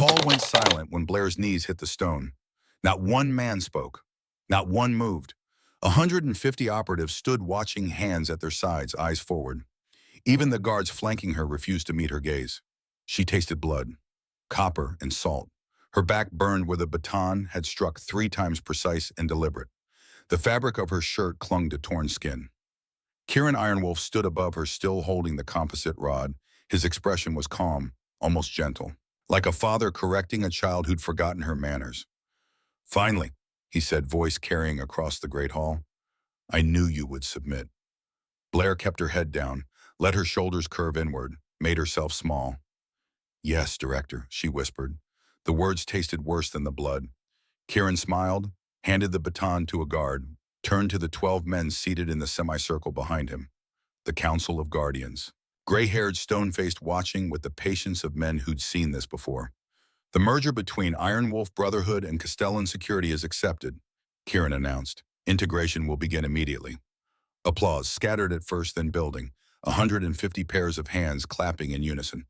hall went silent when Blair's knees hit the stone. Not one man spoke. Not one moved. 150 operatives stood watching, hands at their sides, eyes forward. Even the guards flanking her refused to meet her gaze. She tasted blood, copper, and salt. Her back burned where the baton had struck 3 times precise and deliberate. The fabric of her shirt clung to torn skin. Kieran Ironwolf stood above her, still holding the composite rod. His expression was calm, almost gentle, like a father correcting a child who'd forgotten her manners. "Finally," he said, voice carrying across the great hall. "I knew you would submit." Blair kept her head down, let her shoulders curve inward, made herself small. "Yes, Director," she whispered. The words tasted worse than the blood. Kieran smiled, handed the baton to a guard, turned to the 12 men seated in the semicircle behind him. The Council of Guardians. Gray-haired, stone-faced, watching with the patience of men who'd seen this before. "The merger between Ironwolf Brotherhood and Castellan Security is accepted," Kieran announced. "Integration will begin immediately." Applause, scattered at first, then building. 150 pairs of hands clapping in unison.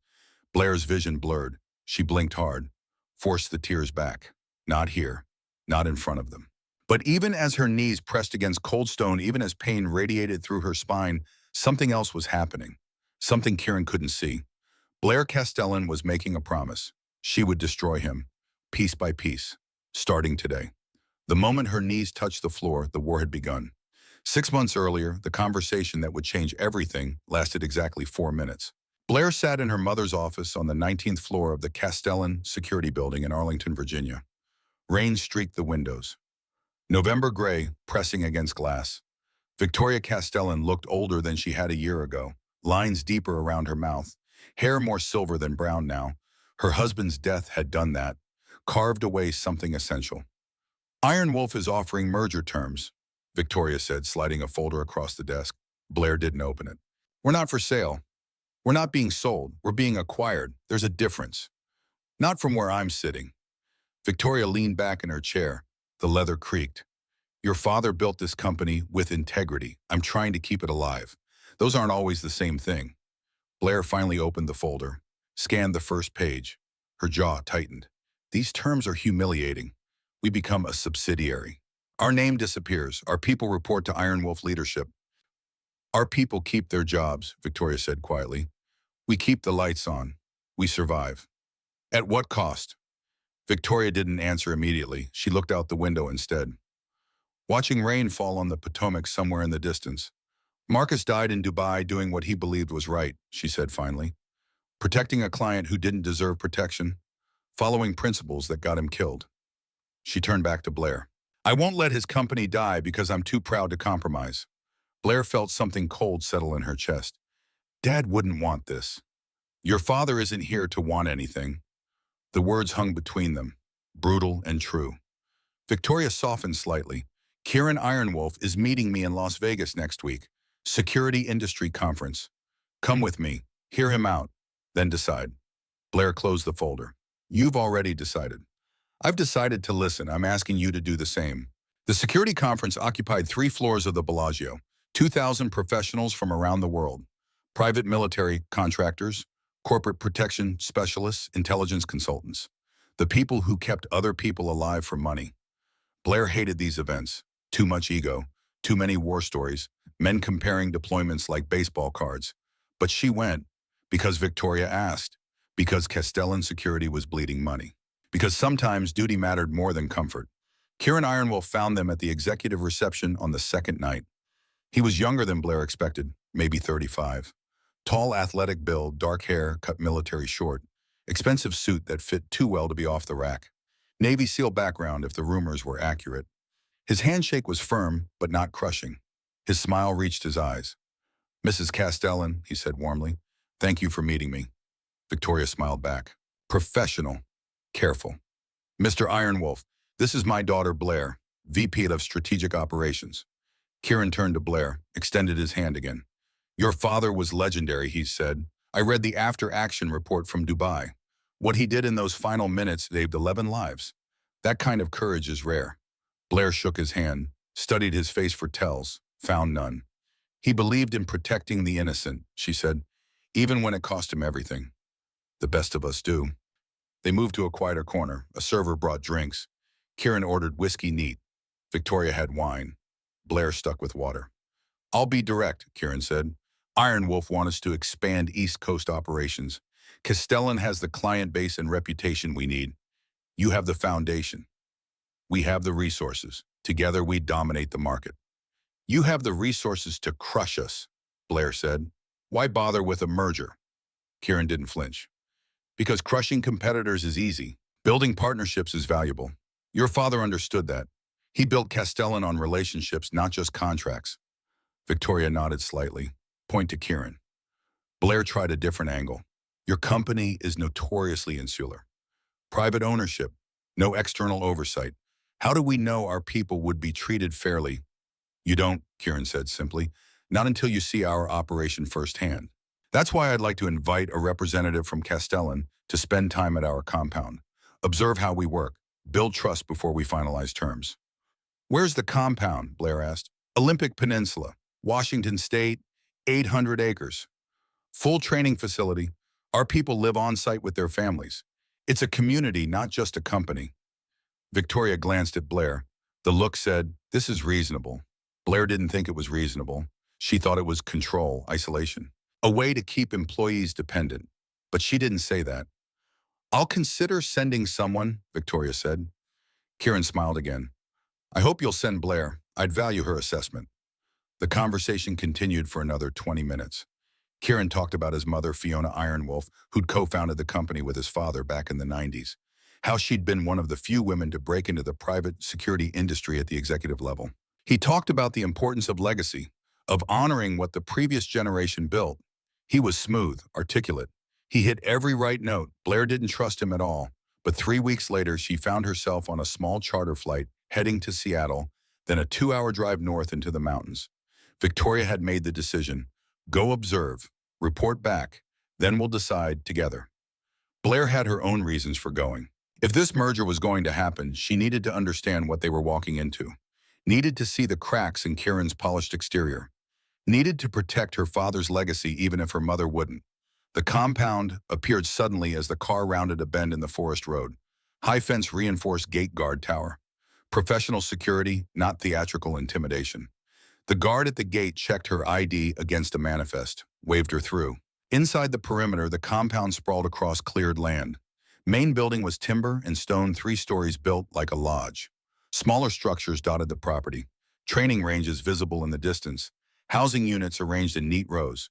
Blair's vision blurred. She blinked hard, forced the tears back. Not here, not in front of them. But even as her knees pressed against cold stone, even as pain radiated through her spine, something else was happening. Something Kieran couldn't see. Blair Castellan was making a promise. She would destroy him, piece by piece, starting today. The moment her knees touched the floor, the war had begun. 6 months earlier, the conversation that would change everything lasted exactly 4 minutes. Blair sat in her mother's office on the 19th floor of the Castellan Security Building in Arlington, Virginia. Rain streaked the windows. November gray pressing against glass. Victoria Castellan looked older than she had a year ago, lines deeper around her mouth, hair more silver than brown now. Her husband's death had done that, carved away something essential. "Ironwolf is offering merger terms," Victoria said, sliding a folder across the desk. Blair didn't open it. "We're not for sale. We're not being sold. We're being acquired. There's a difference. Not from where I'm sitting." Victoria leaned back in her chair. The leather creaked. "Your father built this company with integrity. I'm trying to keep it alive. Those aren't always the same thing." Blair finally opened the folder, scanned the first page. Her jaw tightened. "These terms are humiliating. We become a subsidiary. Our name disappears. Our people report to Ironwolf leadership." "Our people keep their jobs," Victoria said quietly. "We keep the lights on. We survive." "At what cost?" Victoria didn't answer immediately. She looked out the window instead. Watching rain fall on the Potomac somewhere in the distance. "Marcus died in Dubai doing what he believed was right," she said finally. "Protecting a client who didn't deserve protection. Following principles that got him killed." She turned back to Blair. "I won't let his company die because I'm too proud to compromise." Blair felt something cold settle in her chest. "Dad wouldn't want this. Your father isn't here to want anything." The words hung between them, brutal and true. Victoria softened slightly. "Kieran Ironwolf is meeting me in Las Vegas next week. Security Industry Conference. Come with me, hear him out, then decide." Blair closed the folder. "You've already decided." "I've decided to listen. I'm asking you to do the same." The security conference occupied 3 floors of the Bellagio, 2,000 professionals from around the world. Private military contractors, corporate protection specialists, intelligence consultants. The people who kept other people alive for money. Blair hated these events. Too much ego, too many war stories, men comparing deployments like baseball cards. But she went because Victoria asked, because Castellan Security was bleeding money, because sometimes duty mattered more than comfort. Kieran Ironwolf found them at the executive reception on the second night. He was younger than Blair expected, maybe 35. Tall, athletic build, dark hair, cut military short. Expensive suit that fit too well to be off the rack. Navy SEAL background if the rumors were accurate. His handshake was firm, but not crushing. His smile reached his eyes. "Mrs. Castellan," he said warmly, "thank you for meeting me." Victoria smiled back. Professional, careful. "Mr. Ironwolf, this is my daughter Blair, VP of Strategic Operations." Kieran turned to Blair, extended his hand again. "Your father was legendary," he said. "I read the after-action report from Dubai. What he did in those final minutes saved 11 lives. That kind of courage is rare." Blair shook his hand, studied his face for tells, found none. "He believed in protecting the innocent," she said, "even when it cost him everything. The best of us do." They moved to a quieter corner. A server brought drinks. Kieran ordered whiskey neat. Victoria had wine. Blair stuck with water. I'll be direct, Kieran said. Iron Wolf wants us to expand East Coast operations. Castellan has the client base and reputation we need. You have the foundation. We have the resources. Together we dominate the market. You have the resources to crush us, Blair said. Why bother with a merger? Kieran didn't flinch. Because crushing competitors is easy. Building partnerships is valuable. Your father understood that. He built Castellan on relationships, not just contracts. Victoria nodded slightly. Point to Kieran. Blair tried a different angle. Your company is notoriously insular. Private ownership, no external oversight. How do we know our people would be treated fairly? You don't, Kieran said simply. Not until you see our operation firsthand. That's why I'd like to invite a representative from Castellan to spend time at our compound. Observe how we work. Build trust before we finalize terms. Where's the compound? Blair asked. Olympic Peninsula, Washington State, 800 acres. Full training facility. Our people live on site with their families. It's a community, not just a company. Victoria glanced at Blair. The look said, this is reasonable. Blair didn't think it was reasonable. She thought it was control, isolation. A way to keep employees dependent. But she didn't say that. I'll consider sending someone, Victoria said. Kieran smiled again. I hope you'll send Blair. I'd value her assessment. The conversation continued for another 20 minutes. Kieran talked about his mother, Fiona Ironwolf, who'd co-founded the company with his father back in the 90s. How she'd been one of the few women to break into the private security industry at the executive level. He talked about the importance of legacy, of honoring what the previous generation built. He was smooth, articulate. He hit every right note. Blair didn't trust him at all. But 3 weeks later, she found herself on a small charter flight heading to Seattle, then a 2-hour drive north into the mountains. Victoria had made the decision. Go observe, report back, then we'll decide together. Blair had her own reasons for going. If this merger was going to happen, she needed to understand what they were walking into. Needed to see the cracks in Kieran's polished exterior. Needed to protect her father's legacy even if her mother wouldn't. The compound appeared suddenly as the car rounded a bend in the forest road. High fence reinforced gate guard tower. Professional security, not theatrical intimidation. The guard at the gate checked her ID against a manifest, waved her through. Inside the perimeter, the compound sprawled across cleared land. Main building was timber and stone, 3 stories built like a lodge. Smaller structures dotted the property. Training ranges visible in the distance. Housing units arranged in neat rows.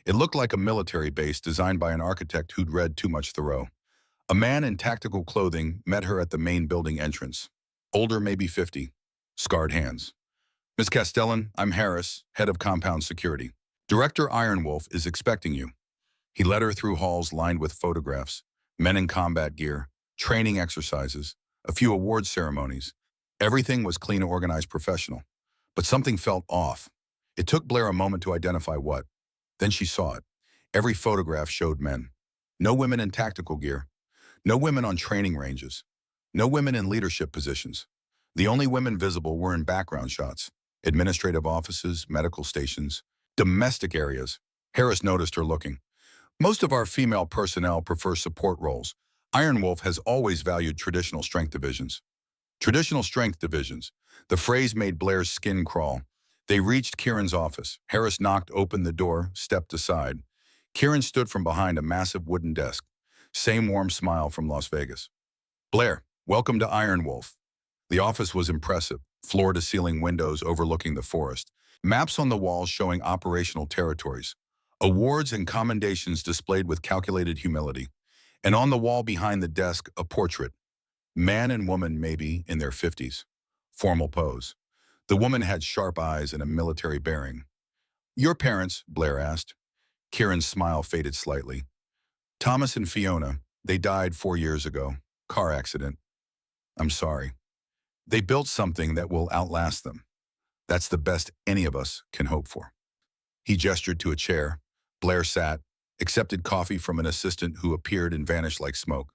It looked like a military base designed by an architect who'd read too much Thoreau. A man in tactical clothing met her at the main building entrance. Older, maybe 50. Scarred hands. Miss Castellan, I'm Harris, head of compound security. Director Ironwolf is expecting you. He led her through halls lined with photographs, men in combat gear, training exercises, a few awards ceremonies. Everything was clean, organized, professional. But something felt off. It took Blair a moment to identify what. Then she saw it. Every photograph showed men. No women in tactical gear. No women on training ranges. No women in leadership positions. The only women visible were in background shots. Administrative offices, medical stations, domestic areas. Harris noticed her looking. Most of our female personnel prefer support roles. Ironwolf has always valued traditional strength divisions. Traditional strength divisions. The phrase made Blair's skin crawl. They reached Kieran's office. Harris knocked open the door, stepped aside. Kieran stood from behind a massive wooden desk. Same warm smile from Las Vegas. Blair, welcome to Ironwolf. The office was impressive. Floor-to-ceiling windows overlooking the forest. Maps on the walls showing operational territories. Awards and commendations displayed with calculated humility. And on the wall behind the desk, a portrait. Man and woman maybe in their 50s. Formal pose. The woman had sharp eyes and a military bearing. Your parents, Blair asked. Kieran's smile faded slightly. Thomas and Fiona, they died 4 years ago. Car accident. I'm sorry. They built something that will outlast them. That's the best any of us can hope for. He gestured to a chair. Blair sat, accepted coffee from an assistant who appeared and vanished like smoke.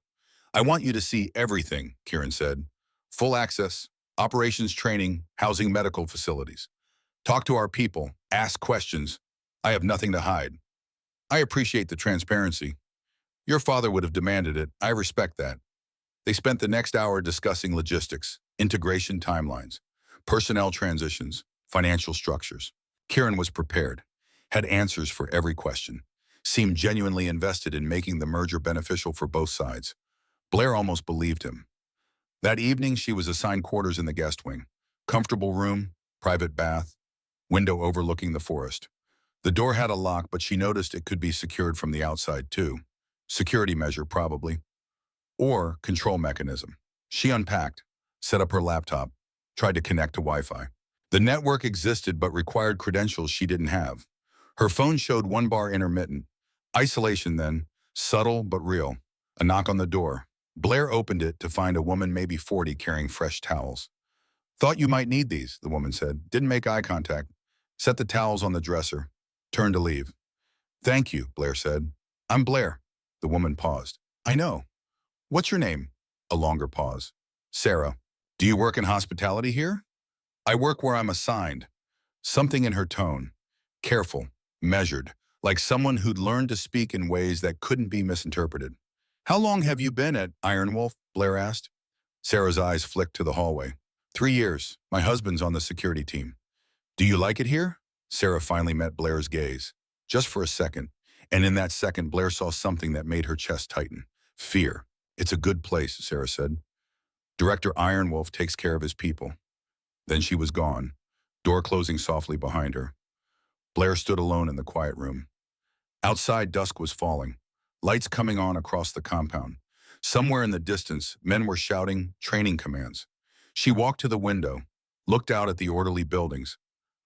I want you to see everything, Kieran said. Full access, operations training, housing, medical facilities. Talk to our people, ask questions. I have nothing to hide. I appreciate the transparency. Your father would have demanded it. I respect that. They spent the next hour discussing logistics, integration timelines, personnel transitions, financial structures. Kieran was prepared, had answers for every question, seemed genuinely invested in making the merger beneficial for both sides. Blair almost believed him. That evening, she was assigned quarters in the guest wing. Comfortable room, private bath, window overlooking the forest. The door had a lock, but she noticed it could be secured from the outside too. Security measure, probably. Or control mechanism. She unpacked, set up her laptop, tried to connect to Wi-Fi. The network existed but required credentials she didn't have. Her phone showed one bar intermittent. Isolation then, subtle but real. A knock on the door. Blair opened it to find a woman maybe 40 carrying fresh towels. "Thought you might need these," the woman said. Didn't make eye contact. Set the towels on the dresser. Turned to leave. "Thank you," Blair said. "I'm Blair." The woman paused. "I know. What's your name?" A longer pause. "Sarah. Do you work in hospitality here?" "I work where I'm assigned." Something in her tone. Careful, measured, like someone who'd learned to speak in ways that couldn't be misinterpreted. "How long have you been at Iron Wolf?" Blair asked. Sarah's eyes flicked to the hallway. 3 years. My husband's on the security team." "Do you like it here?" Sarah finally met Blair's gaze. Just for a second. And in that second, Blair saw something that made her chest tighten. Fear. "It's a good place," Sarah said. "Director Iron Wolf takes care of his people." Then she was gone, door closing softly behind her. Blair stood alone in the quiet room. Outside, dusk was falling, lights coming on across the compound. Somewhere in the distance, men were shouting training commands. She walked to the window, looked out at the orderly buildings,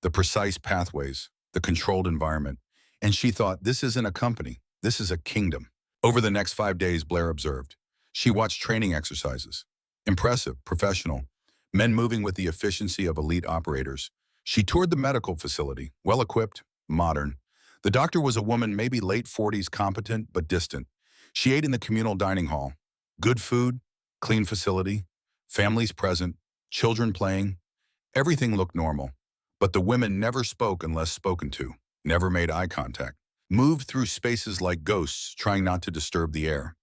the precise pathways, the controlled environment, and she thought, this isn't a company, this is a kingdom. Over the next 5 days, Blair observed. She watched training exercises. Impressive, professional, men moving with the efficiency of elite operators. She toured the medical facility, well-equipped, modern. The doctor was a woman, maybe late 40s, competent but distant. She ate in the communal dining hall. Good food, clean facility, families present, children playing. Everything looked normal. But the women never spoke unless spoken to, never made eye contact, moved through spaces like ghosts, trying not to disturb the air.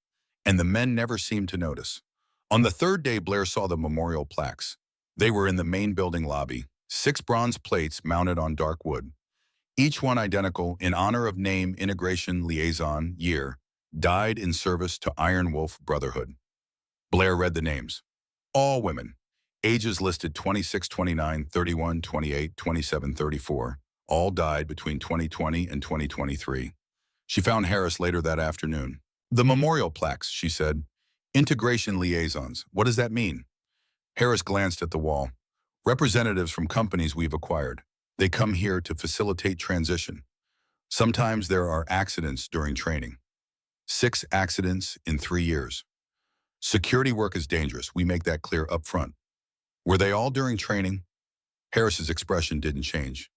And the men never seemed to notice. On the third day, Blair saw the memorial plaques. They were in the main building lobby, 6 bronze plates mounted on dark wood. Each one identical in honor of name, integration, liaison, year, died in service to Iron Wolf Brotherhood. Blair read the names. All women. Ages listed 26, 29, 31, 28, 27, 34. All died between 2020 and 2023. She found Harris later that afternoon. "The memorial plaques," she said. "Integration liaisons. What does that mean?" Harris glanced at the wall. "Representatives from companies we've acquired. They come here to facilitate transition. Sometimes there are accidents during training. 6 accidents in 3 years. Security work is dangerous. We make that clear up front." "Were they all during training?" Harris's expression didn't change.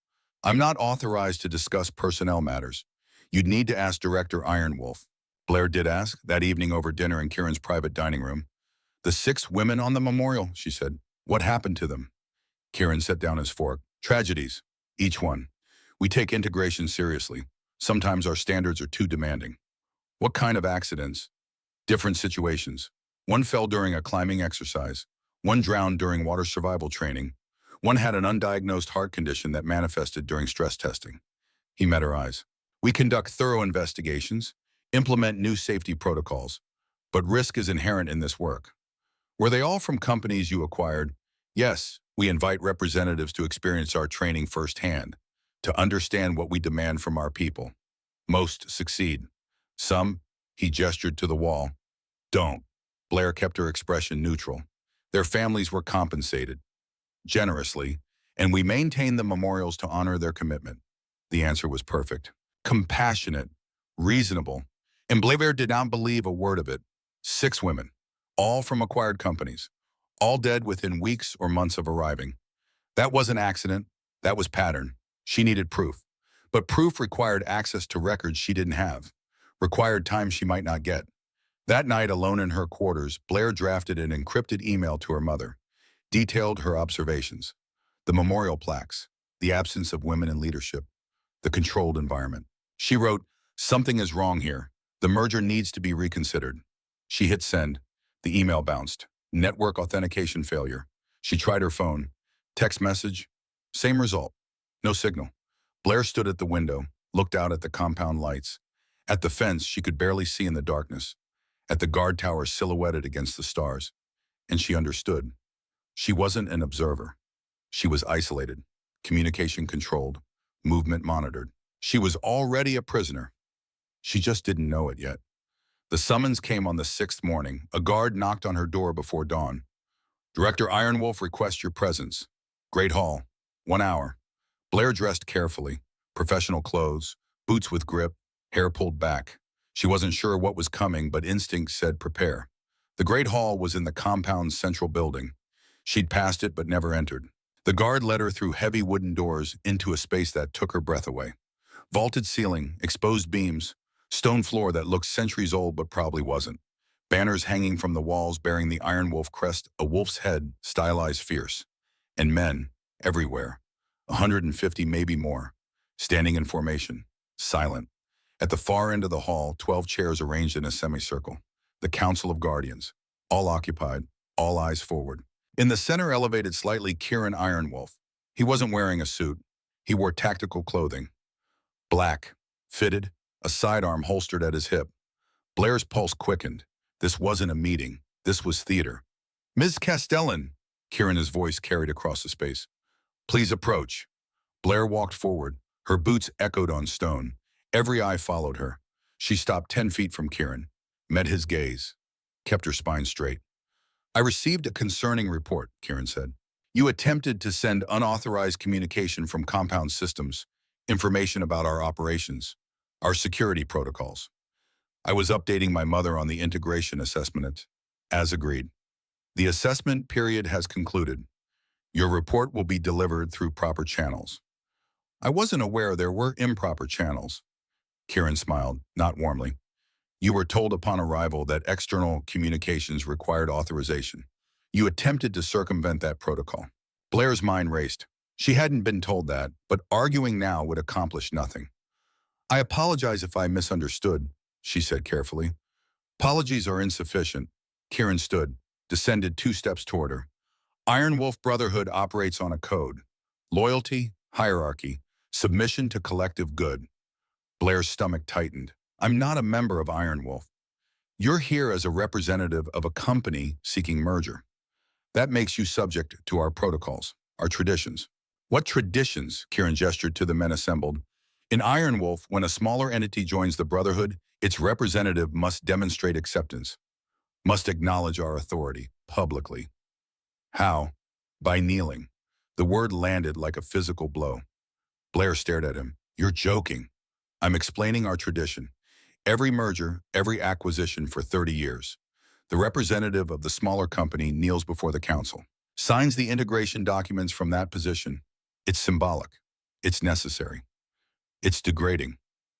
"I'm not authorized to discuss personnel matters. You'd need to ask Director Iron Wolf." Blair did ask, that evening over dinner in Kieran's private dining room. "The 6 women on the memorial," she said. "What happened to them?" Kieran set down his fork. "Tragedies. Each one. We take integration seriously. Sometimes our standards are too demanding." "What kind of accidents?" "Different situations. One fell during a climbing exercise. One drowned during water survival training. One had an undiagnosed heart condition that manifested during stress testing." He met her eyes. "We conduct thorough investigations, implement new safety protocols, but risk is inherent in this work." "Were they all from companies you acquired?" "Yes, we invite representatives to experience our training firsthand, to understand what we demand from our people. Most succeed. Some," he gestured to the wall, "don't." Blair kept her expression neutral. "Their families were compensated generously, and we maintain the memorials to honor their commitment." The answer was perfect. Compassionate, reasonable, and Blair did not believe a word of it. 6 women, all from acquired companies, all dead within weeks or months of arriving. That wasn't accident, that was pattern. She needed proof. But proof required access to records she didn't have, required time she might not get. That night, alone in her quarters, Blair drafted an encrypted email to her mother, detailed her observations. The memorial plaques, the absence of women in leadership, the controlled environment. She wrote, "Something is wrong here. The merger needs to be reconsidered." She hit send. The email bounced. Network authentication failure. She tried her phone. Text message. Same result. No signal. Blair stood at the window, looked out at the compound lights. At the fence she could barely see in the darkness. At the guard tower silhouetted against the stars. And she understood. She wasn't an observer. She was isolated, communication controlled, movement monitored. She was already a prisoner. She just didn't know it yet. The summons came on the 6th morning. A guard knocked on her door before dawn. Director Ironwolf requests your presence. Great Hall. 1 hour. Blair dressed carefully. Professional clothes, boots with grip, hair pulled back. She wasn't sure what was coming, but instinct said prepare. The Great Hall was in the compound's central building. She'd passed it but never entered. The guard led her through heavy wooden doors into a space that took her breath away. Vaulted ceiling, exposed beams, stone floor that looked centuries old but probably wasn't. Banners hanging from the walls bearing the Iron Wolf crest, a wolf's head, stylized fierce. And men, everywhere. 150, maybe more. Standing in formation, silent. At the far end of the hall, 12 chairs arranged in a semicircle. The Council of Guardians. All occupied, all eyes forward. In the center elevated slightly Kieran Ironwolf. He wasn't wearing a suit. He wore tactical clothing. Black, fitted, a sidearm holstered at his hip. Blair's pulse quickened. This wasn't a meeting. This was theater. Ms. Castellan, Kieran's voice carried across the space. Please approach. Blair walked forward. Her boots echoed on stone. Every eye followed her. She stopped 10 feet from Kieran, met his gaze, kept her spine straight. I received a concerning report, Kieran said. You attempted to send unauthorized communication from compound systems, information about our operations, our security protocols. I was updating my mother on the integration assessment, as agreed. The assessment period has concluded. Your report will be delivered through proper channels. I wasn't aware there were improper channels. Kieran smiled, not warmly. You were told upon arrival that external communications required authorization. You attempted to circumvent that protocol. Blair's mind raced. She hadn't been told that, but arguing now would accomplish nothing. I apologize if I misunderstood, she said carefully. Apologies are insufficient. Kieran stood, descended 2 steps toward her. Iron Wolf Brotherhood operates on a code. Loyalty, hierarchy, submission to collective good. Blair's stomach tightened. I'm not a member of Iron Wolf. You're here as a representative of a company seeking merger. That makes you subject to our protocols, our traditions. What traditions? Kieran gestured to the men assembled. In Iron Wolf, when a smaller entity joins the Brotherhood, its representative must demonstrate acceptance, must acknowledge our authority, publicly. How? By kneeling. The word landed like a physical blow. Blair stared at him. You're joking. I'm explaining our tradition. Every merger, every acquisition for 30 years. The representative of the smaller company kneels before the council, signs the integration documents from that position. It's symbolic. It's necessary. It's degrading.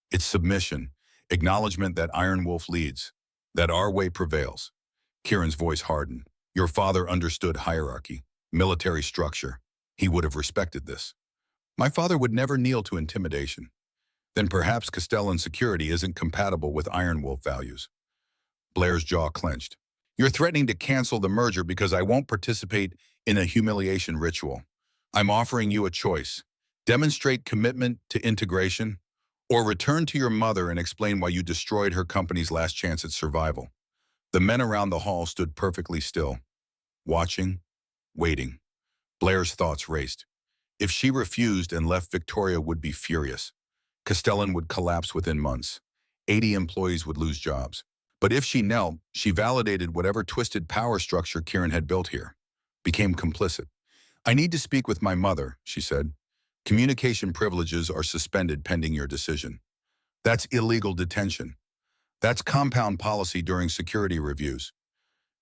It's submission, acknowledgement that Iron Wolf leads, that our way prevails. Kieran's voice hardened. Your father understood hierarchy, military structure. He would have respected this. My father would never kneel to intimidation. Then perhaps Castellan security isn't compatible with Iron Wolf values. Blair's jaw clenched. You're threatening to cancel the merger because I won't participate in a humiliation ritual. I'm offering you a choice. Demonstrate commitment to integration, or return to your mother and explain why you destroyed her company's last chance at survival. The men around the hall stood perfectly still, watching, waiting. Blair's thoughts raced. If she refused and left, Victoria would be furious. Castellan would collapse within months. 80 employees would lose jobs. But if she knelt, she validated whatever twisted power structure Kieran had built here, became complicit. I need to speak with my mother, she said. Communication privileges are suspended pending your decision. That's illegal detention. That's compound policy during security reviews.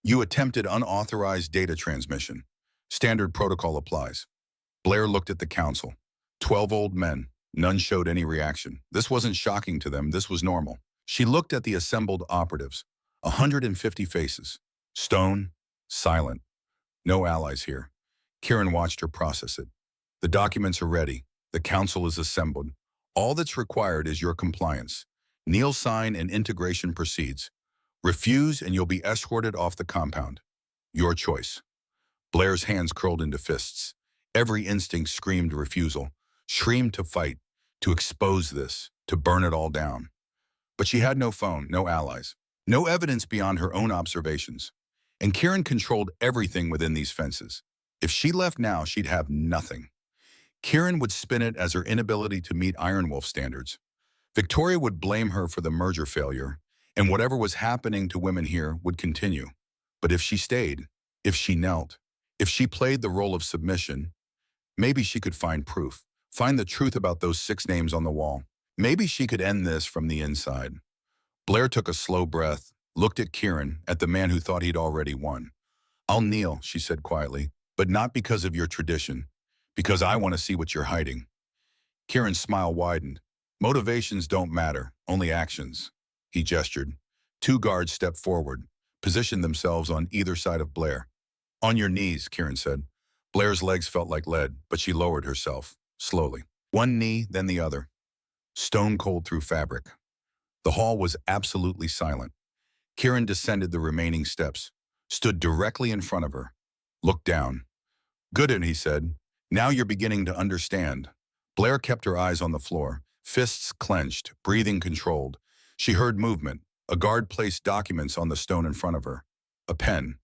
You attempted unauthorized data transmission. Standard protocol applies. Blair looked at the council. 12 old men. None showed any reaction. This wasn't shocking to them. This was normal. She looked at the assembled operatives. 150 faces. Stone, silent. No allies here. Kieran watched her process it. The documents are ready. The council is assembled. All that's required is your compliance. Kneel, sign, and integration proceeds. Refuse and you'll be escorted off the compound. Your choice. Blair's hands curled into fists. Every instinct screamed refusal, screamed to fight, to expose this, to burn it all down. But she had no phone, no allies, no evidence beyond her own observations. And Kieran controlled everything within these fences. If she left now, she'd have nothing. Kieran would spin it as her inability to meet Iron Wolf standards. Victoria would blame her for the merger failure, and whatever was happening to women here would continue. But if she stayed, if she knelt, if she played the role of submission, maybe she could find proof, find the truth about those 6 names on the wall. Maybe she could end this from the inside. Blair took a slow breath, looked at Kieran, at the man who thought he'd already won. I'll kneel, she said quietly, but not because of your tradition, because I want to see what you're hiding. Kieran's smile widened. Motivations don't matter, only actions. He gestured. 2 guards stepped forward, positioned themselves on either side of Blair. On your knees, Kieran said. Blair's legs felt like lead, but she lowered herself, slowly. One knee, then the other. Stone cold through fabric. The hall was absolutely silent. Kieran descended the remaining steps, stood directly in front of her, looked down. Gooden, he said. Now you're beginning to understand. Blair kept her eyes on the floor, fists clenched, breathing controlled. She heard movement. A guard placed documents on the stone in front of her. A pen.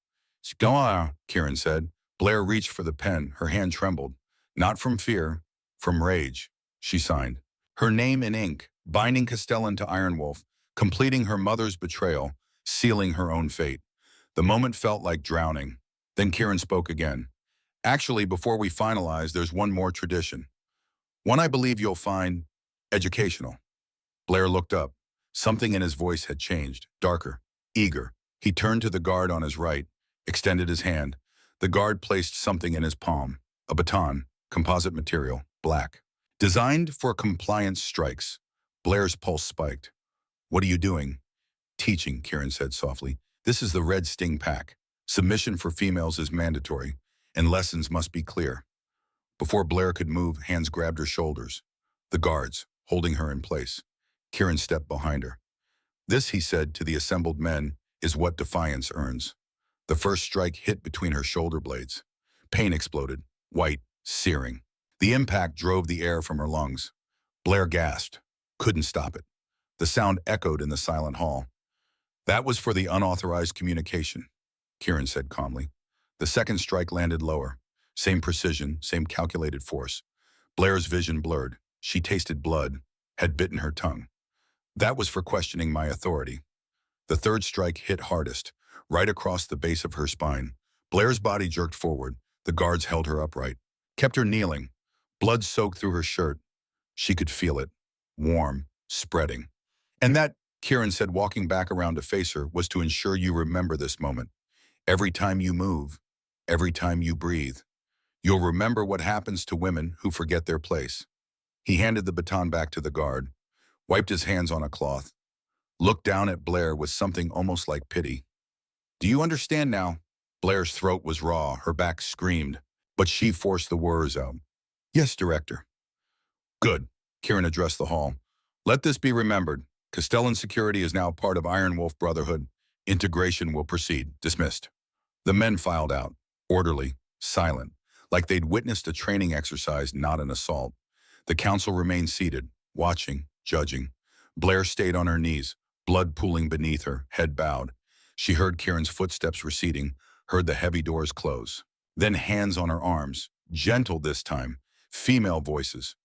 Go on, Kieran said. Blair reached for the pen. Her hand trembled. Not from fear, from rage. She signed. Her name in ink, binding Castellan to Iron Wolf, completing her mother's betrayal, sealing her own fate. The moment felt like drowning. Then Kieran spoke again. Actually, before we finalize, there's one more tradition. One I believe you'll find educational. Blair looked up. Something in his voice had changed, darker, eager. He turned to the guard on his right, extended his hand. The guard placed something in his palm, a baton, composite material, black. Designed for compliance strikes. Blair's pulse spiked. What are you doing? Teaching, Kieran said softly. This is the Red Sting Pack. Submission for females is mandatory, and lessons must be clear. Before Blair could move, hands grabbed her shoulders. The guards, holding her in place. Kieran stepped behind her. This, he said to the assembled men, is what defiance earns. The first strike hit between her shoulder blades. Pain exploded, white, searing. The impact drove the air from her lungs. Blair gasped, couldn't stop it. The sound echoed in the silent hall. That was for the unauthorized communication, Kieran said calmly. The second strike landed lower. Same precision, same calculated force. Blair's vision blurred. She tasted blood, had bitten her tongue. That was for questioning my authority. The third strike hit hardest, right across the base of her spine. Blair's body jerked forward. The guards held her upright, kept her kneeling. Blood soaked through her shirt. She could feel it, warm, spreading. And that, Kieran said, walking back around to face her, was to ensure you remember this moment. Every time you move, every time you breathe, you'll remember what happens to women who forget their place. He handed the baton back to the guard, wiped his hands on a cloth, looked down at Blair with something almost like pity. Do you understand now? Blair's throat was raw, her back screamed, but she forced the words out. Yes, Director. Good, Kieran addressed the hall. Let this be remembered. Castellan security is now part of Iron Wolf Brotherhood. Integration will proceed. Dismissed. The men filed out, orderly, silent, like they'd witnessed a training exercise, not an assault. The council remained seated, watching, judging. Blair stayed on her knees, blood pooling beneath her, head bowed. She heard Kieran's footsteps receding, heard the heavy doors close. Then hands on her arms, gentle this time, female voices.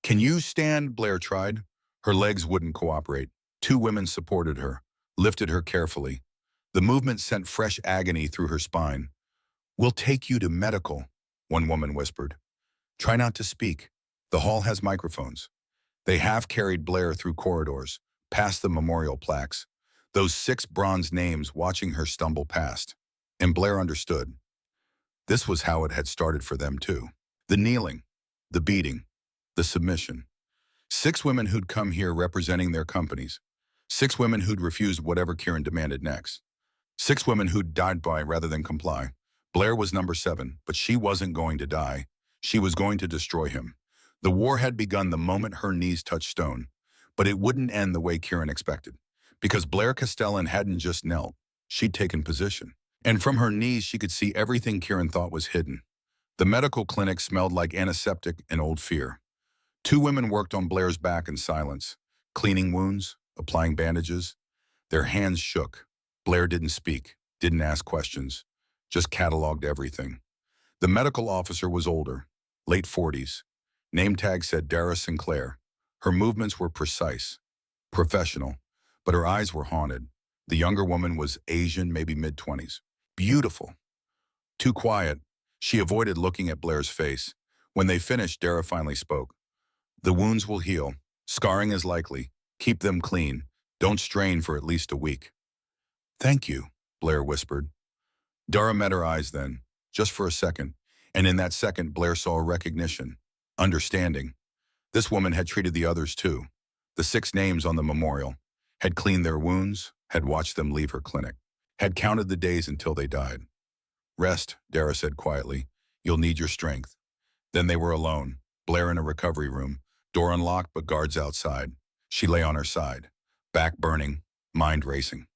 Can you stand? Blair tried. Her legs wouldn't cooperate. 2 women supported her, lifted her carefully. The movement sent fresh agony through her spine. We'll take you to medical, one woman whispered. Try not to speak. The hall has microphones. They half carried Blair through corridors, past the memorial plaques, those 6 bronze names watching her stumble past. And Blair understood. This was how it had started for them too. The kneeling, the beating, the submission. 6 women who'd come here representing their companies. 6 women who'd refused whatever Kieran demanded next. 6 women who'd died by rather than comply. Blair was number 7, but she wasn't going to die. She was going to destroy him. The war had begun the moment her knees touched stone, but it wouldn't end the way Kieran expected. because Blair Castellan hadn't just knelt. She'd taken position. And from her knees, she could see everything Kieran thought was hidden. The medical clinic smelled like antiseptic and old fear. Two women worked on Blair's back in silence, cleaning wounds, applying bandages. Their hands shook. Blair didn't speak, didn't ask questions, just cataloged everything. The medical officer was older, late 40s. Name tag said Dara Sinclair. Her movements were precise, professional, but her eyes were haunted. The younger woman was Asian, maybe mid-20s. Beautiful. Too quiet. She avoided looking at Blair's face. When they finished, Dara finally spoke. The wounds will heal. Scarring is likely. Keep them clean. Don't strain for at least a week. Thank you, Blair whispered. Dara met her eyes then, just for a second, and in that second, Blair saw recognition, understanding. This woman had treated the others too. The 6 names on the memorial, had cleaned their wounds, had watched them leave her clinic, had counted the days until they died. Rest, Dara said quietly. You'll need your strength. Then they were alone, Blair in a recovery room, door unlocked but guards outside. She lay on her side, back burning, mind racing.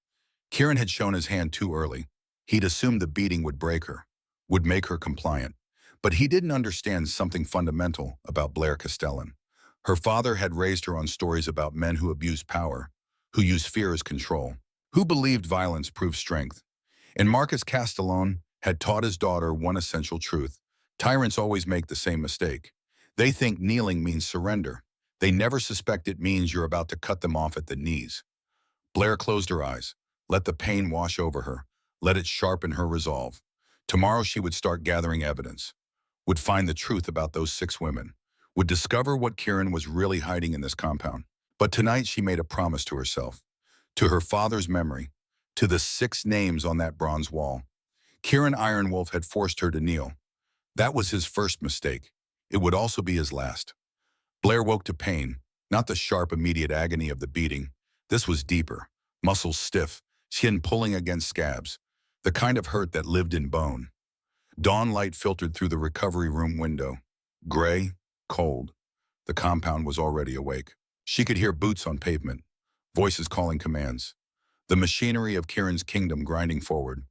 Kieran had shown his hand too early. He'd assumed the beating would break her, would make her compliant. But he didn't understand something fundamental about Blair Castellan. Her father had raised her on stories about men who abused power, who used fear as control, who believed violence proved strength. And Marcus Castellan had taught his daughter one essential truth. Tyrants always make the same mistake. They think kneeling means surrender. They never suspect it means you're about to cut them off at the knees. Blair closed her eyes, let the pain wash over her, let it sharpen her resolve. Tomorrow she would start gathering evidence, would find the truth about those 6 women, would discover what Kieran was really hiding in this compound. But tonight she made a promise to herself, to her father's memory, to the 6 names on that bronze wall. Kieran Ironwolf had forced her to kneel. That was his first mistake. It would also be his last. Blair woke to pain, not the sharp, immediate agony of the beating. This was deeper, muscles stiff, skin pulling against scabs, the kind of hurt that lived in bone. Dawn light filtered through the recovery room window. Gray, cold. The compound was already awake. She could hear boots on pavement, voices calling commands. The machinery of Kieran's kingdom grinding forward.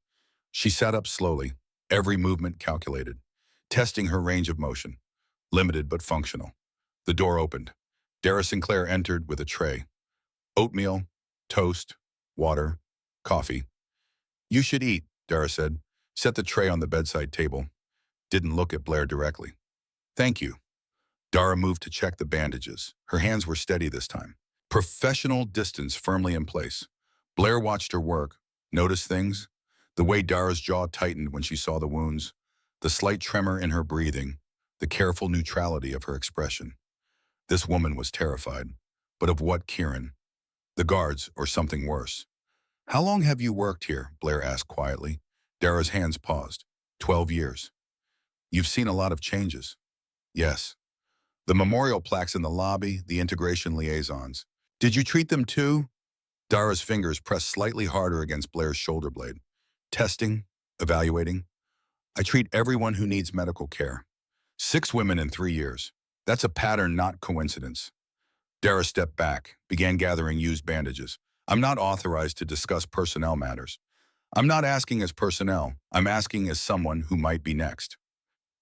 She sat up slowly, every movement calculated, testing her range of motion, limited but functional. The door opened. Dara Sinclair entered with a tray. Oatmeal, toast, water, coffee. You should eat, Dara said. Set the tray on the bedside table. Didn't look at Blair directly. Thank you. Dara moved to check the bandages. Her hands were steady this time. Professional distance firmly in place. Blair watched her work, noticed things. The way Dara's jaw tightened when she saw the wounds, the slight tremor in her breathing, the careful neutrality of her expression. This woman was terrified. But of what Kieran? The guards, or something worse. How long have you worked here? Blair asked quietly. Dara's hands paused. 12 years. You've seen a lot of changes. Yes. The memorial plaques in the lobby, the integration liaisons. Did you treat them too? Dara's fingers pressed slightly harder against Blair's shoulder blade. Testing, evaluating. I treat everyone who needs medical care. 6 women in 3 years. That's a pattern, not coincidence. Dara stepped back, began gathering used bandages. I'm not authorized to discuss personnel matters. I'm not asking as personnel. I'm asking as someone who might be next.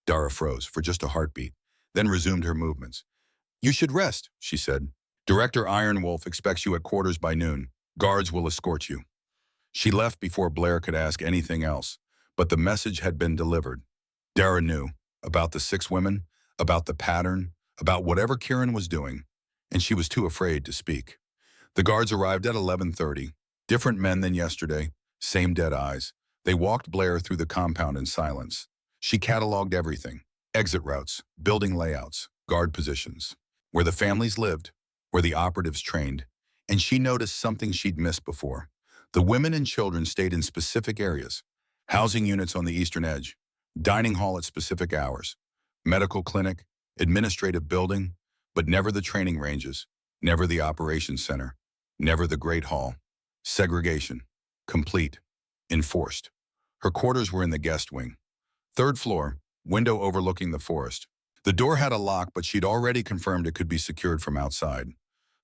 Dara froze for just a heartbeat, then resumed her movements. You should rest, she said. Director Ironwolf expects you at quarters by noon. Guards will escort you. She left before Blair could ask anything else, but the message had been delivered. Dara knew about the 6 women, about the pattern, about whatever Kieran was doing, and she was too afraid to speak. The guards arrived at 11:30, different men than yesterday, same dead eyes. They walked Blair through the compound in silence. She cataloged everything, exit routes, building layouts, guard positions, where the families lived, where the operatives trained, and she noticed something she'd missed before. The women and children stayed in specific areas, housing units on the eastern edge, dining hall at specific hours, medical clinic, administrative building, but never the training ranges, never the operations center, never the Great Hall. Segregation, complete, enforced. Her quarters were in the guest wing. 3rd floor, window overlooking the forest. The door had a lock, but she'd already confirmed it could be secured from outside.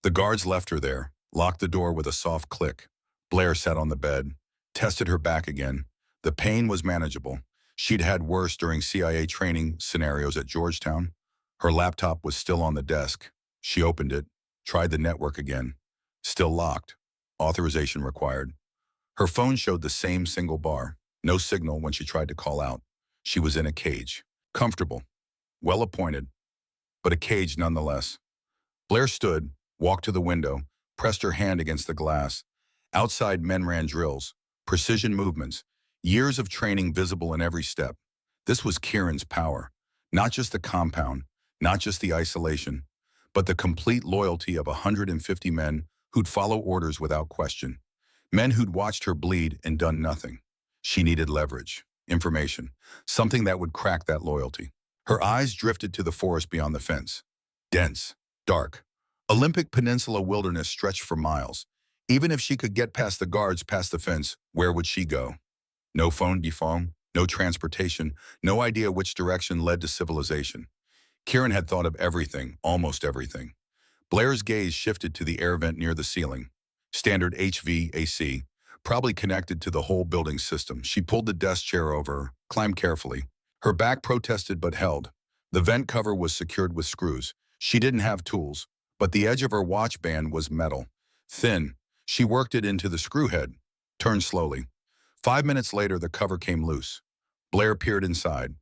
The guards left her there, locked the door with a soft click. Blair sat on the bed, tested her back again. The pain was manageable. She'd had worse during CIA training scenarios at Georgetown. Her laptop was still on the desk. She opened it, tried the network again. Still locked. Authorization required. Her phone showed the same single bar. No signal when she tried to call out. She was in a cage. Comfortable. Well appointed. But a cage nonetheless. Blair stood, walked to the window, pressed her hand against the glass. Outside, men ran drills, precision movements, years of training visible in every step. This was Kieran's power. Not just the compound, not just the isolation, but the complete loyalty of 150 men who'd follow orders without question. Men who'd watched her bleed and done nothing. She needed leverage, information, something that would crack that loyalty. Her eyes drifted to the forest beyond the fence. Dense, dark. Olympic Peninsula wilderness stretched for miles. Even if she could get past the guards, past the fence, where would she go? No phone dephone, no transportation, no idea which direction led to civilization. Kieran had thought of everything, almost everything. Blair's gaze shifted to the air vent near the ceiling. Standard HVAC, probably connected to the whole building system. She pulled the desk chair over, climbed carefully. Her back protested but held. The vent cover was secured with screws. She didn't have tools, but the edge of her watch band was metal. Thin. She worked it into the screw head. Turned slowly. 5 minutes later, the cover came loose. Blair peered inside.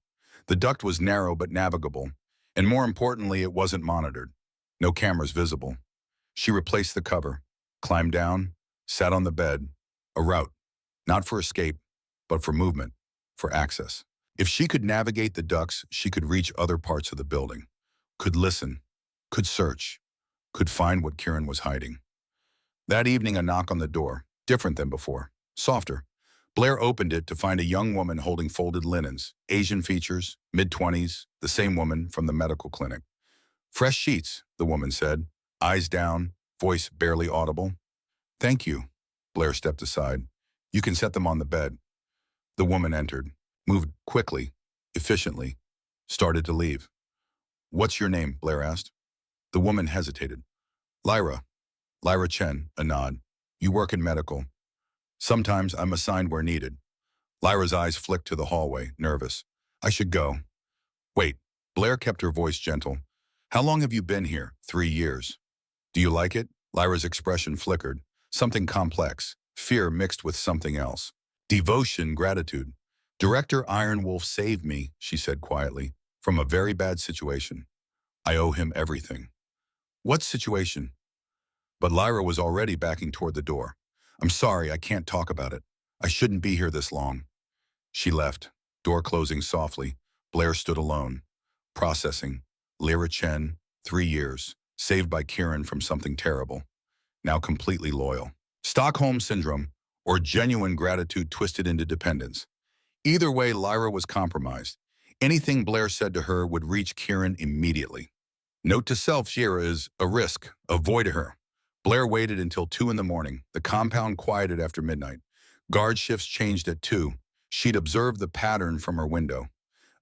The duct was narrow but navigable, and more importantly, it wasn't monitored. No cameras visible. She replaced the cover, climbed down, sat on the bed. A route, not for escape, but for movement, for access. If she could navigate the ducts, she could reach other parts of the building, could listen, could search, could find what Kieran was hiding. That evening, a knock on the door, different than before, softer. Blair opened it to find a young woman holding folded linens, Asian features, mid-20s, the same woman from the medical clinic. Fresh sheets, the woman said, eyes down, voice barely audible. Thank you. Blair stepped aside. You can set them on the bed. The woman entered, moved quickly, efficiently, started to leave. What's your name? Blair asked. The woman hesitated. Lyra. Lyra Chen, a nod. You work in medical. Sometimes I'm assigned where needed. Lyra's eyes flicked to the hallway, nervous. I should go. Wait. Blair kept her voice gentle. How long have you been here? 3 years. Do you like it? Lyra's expression flickered. Something complex. Fear mixed with something else. Devotion, gratitude. Director Iron Wolf saved me, she said quietly, from a very bad situation. I owe him everything. What situation? But Lyra was already backing toward the door. I'm sorry, I can't talk about it. I shouldn't be here this long. She left, door closing softly. Blair stood alone, processing. Lyra Chen, 3 years, saved by Kieran from something terrible. Now completely loyal. Stockholm Syndrome, or genuine gratitude twisted into dependence. Either way, Lyra was compromised. Anything Blair said to her would reach Kieran immediately. Note to self, Shira is a risk. Avoid her. Blair waited until 2 in the morning. The compound quieted after midnight. Guard shifts changed at 2. She'd observed the pattern from her window.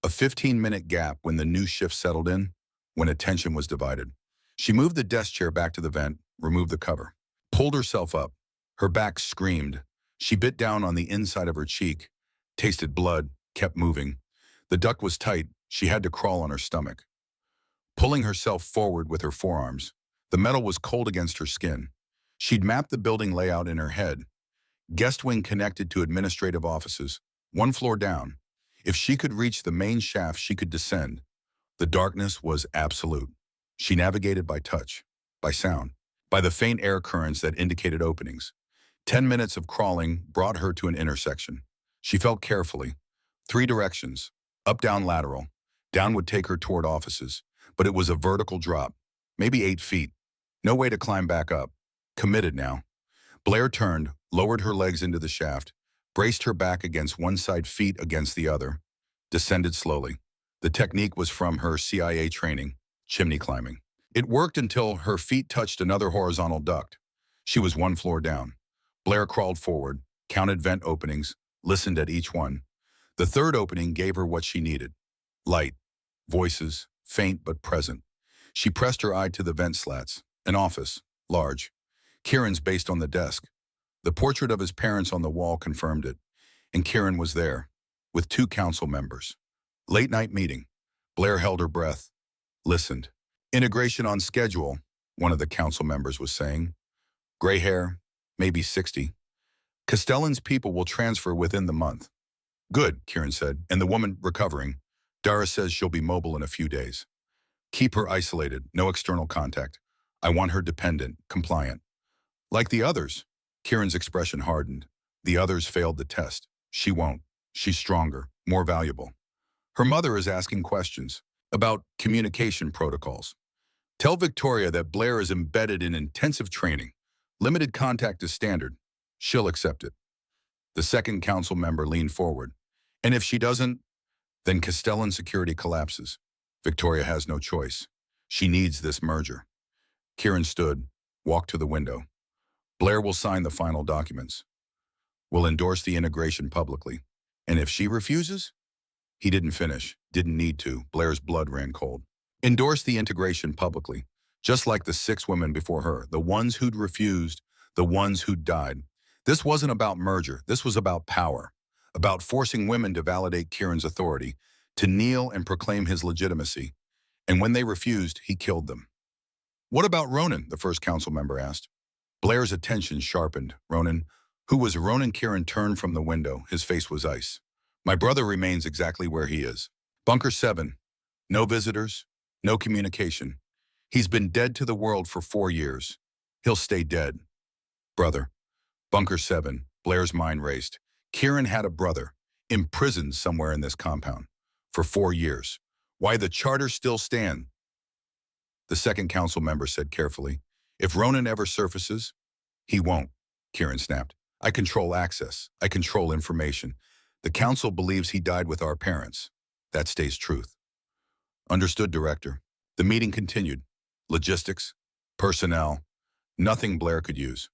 A 15-minute gap when the new shift settled in, when attention was divided. She moved the desk chair back to the vent, removed the cover, pulled herself up. Her back screamed. She bit down on the inside of her cheek, tasted blood, kept moving. The duct was tight. She had to crawl on her stomach. Pulling herself forward with her forearms, the metal was cold against her skin. She'd mapped the building layout in her head. Guest wing connected to administrative offices, 1 floor down. If she could reach the main shaft, she could descend. The darkness was absolute. She navigated by touch, by sound, by the faint air currents that indicated openings. 10 minutes of crawling brought her to an intersection. She felt carefully. 3 directions, up, down, lateral. Down would take her toward offices, but it was a vertical drop, maybe 8 feet. No way to climb back up. Committed now. Blair turned, lowered her legs into the shaft, braced her back against one side, feet against the other, descended slowly. The technique was from her CIA training, chimney climbing. It worked until her feet touched another horizontal duct. She was 1 floor down. Blair crawled forward, counted vent openings, listened at each one. The 3rd opening gave her what she needed. Light, voices, faint but present. She pressed her eye to the vent slats. An office, large. Kieran's based on the desk. The portrait of his parents on the wall confirmed it, and Kieran was there, with 2 council members. Late night meeting. Blair held her breath, listened. Integration on schedule, one of the council members was saying. Gray hair, maybe 60. Castellan's people will transfer within the month. Good, Kieran said, and the woman recovering. Dara says she'll be mobile in a few days. Keep her isolated, no external contact. I want her dependent, compliant. Like the others. Kieran's expression hardened. The others failed the test. She won't. She's stronger, more valuable. Her mother is asking questions about communication protocols. Tell Victoria that Blair is embedded in intensive training. Limited contact is standard. She'll accept it. The second council member leaned forward. And if she doesn't, then Castellan security collapses. Victoria has no choice. She needs this merger. Kieran stood, walked to the window. Blair will sign the final documents. Will endorse the integration publicly. And if she refuses? He didn't finish, didn't need to. Blair's blood ran cold. Endorse the integration publicly, just like the 6 women before her, the ones who'd refused, the ones who'd died. This wasn't about merger. This was about power, about forcing women to validate Kieran's authority, to kneel and proclaim his legitimacy. And when they refused, he killed them. What about Ronan? The first council member asked. Blair's attention sharpened. Ronan, who was Ronan? Kieran turned from the window. His face was ice. My brother remains exactly where he is. Bunker 7. No visitors, no communication. He's been dead to the world for 4 years. He'll stay dead. Brother. Bunker 7. Blair's mind raced. Kieran had a brother, imprisoned somewhere in this compound, for 4 years. Why the charter still stand? The second council member said carefully, if Ronan ever surfaces, he won't, Kieran snapped. I control access. I control information. The council believes he died with our parents. That stays truth. Understood, Director. The meeting continued. Logistics, personnel, nothing Blair could use.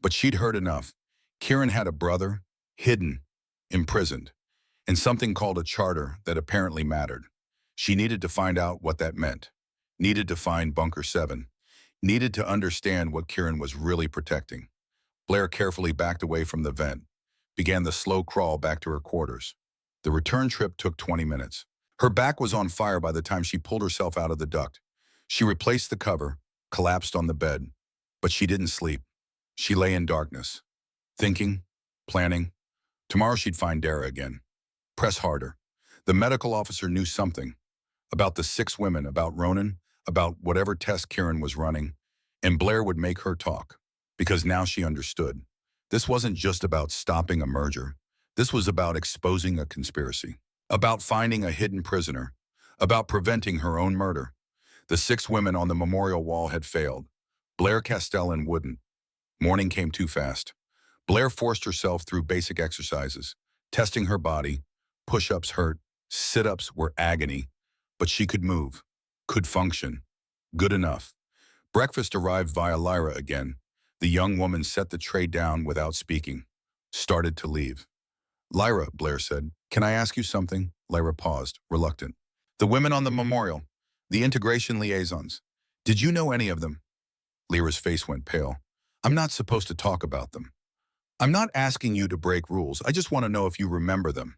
But she'd heard enough. Kieran had a brother, hidden, imprisoned, and something called a charter that apparently mattered. She needed to find out what that meant. Needed to find Bunker 7. Needed to understand what Kieran was really protecting. Blair carefully backed away from the vent, began the slow crawl back to her quarters. The return trip took 20 minutes. Her back was on fire by the time she pulled herself out of the duct. She replaced the cover, collapsed on the bed, but she didn't sleep. She lay in darkness, thinking, planning. Tomorrow she'd find Dara again. Press harder. The medical officer knew something about the 6 women, about Ronan, about whatever test Kieran was running, and Blair would make her talk, because now she understood. This wasn't just about stopping a merger. This was about exposing a conspiracy, about finding a hidden prisoner, about preventing her own murder. The 6 women on the memorial wall had failed. Blair Castellan wouldn't. Morning came too fast. Blair forced herself through basic exercises, testing her body. Push-ups hurt, sit-ups were agony, but she could move, could function. Good enough. Breakfast arrived via Lyra again. The young woman set the tray down without speaking, started to leave. Lyra, Blair said, can I ask you something? Lyra paused, reluctant. The women on the memorial, the integration liaisons, did you know any of them? Lyra's face went pale. I'm not supposed to talk about them. I'm not asking you to break rules. I just want to know if you remember them.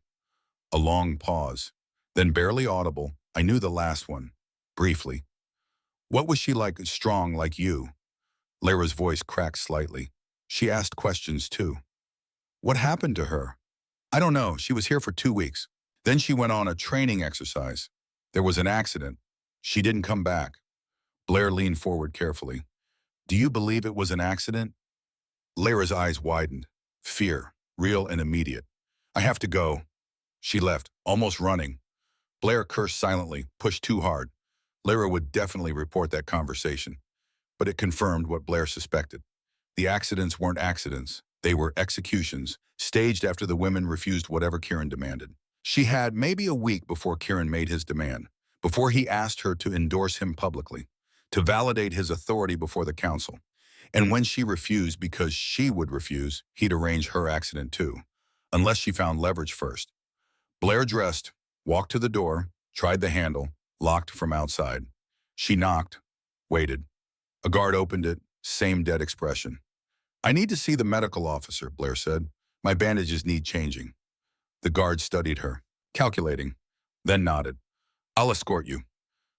A long pause, then barely audible. I knew the last one, briefly. What was she like, strong like you? Lyra's voice cracked slightly. She asked questions too. What happened to her? I don't know. She was here for 2 weeks. Then she went on a training exercise. There was an accident. She didn't come back. Blair leaned forward carefully. Do you believe it was an accident? Lyra's eyes widened. Fear, real and immediate. I have to go. She left, almost running. Blair cursed silently, pushed too hard. Lyra would definitely report that conversation. But it confirmed what Blair suspected. The accidents weren't accidents. They were executions, staged after the women refused whatever Kieran demanded. She had maybe a week before Kieran made his demand, before he asked her to endorse him publicly, to validate his authority before the council. And when she refused because she would refuse, he'd arrange her accident too, unless she found leverage first. Blair dressed, walked to the door, tried the handle, locked from outside. She knocked, waited. A guard opened it, same dead expression. I need to see the medical officer, Blair said. My bandages need changing. The guard studied her, calculating, then nodded. I'll escort you.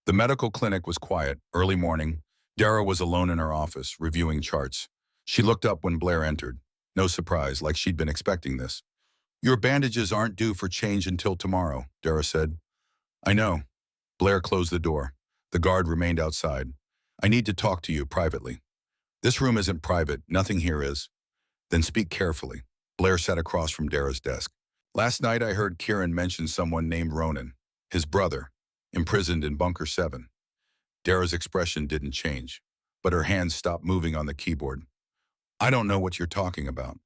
The medical clinic was quiet. Early morning, Dara was alone in her office, reviewing charts. She looked up when Blair entered. No surprise, like she'd been expecting this. Your bandages aren't due for change until tomorrow, Dara said. I know. Blair closed the door. The guard remained outside. I need to talk to you privately. This room isn't private. Nothing here is. Then speak carefully. Blair sat across from Dara's desk. Last night I heard Kieran mention someone named Ronan, his brother, imprisoned in Bunker 7. Dara's expression didn't change, but her hands stopped moving on the keyboard. I don't know what you're talking about.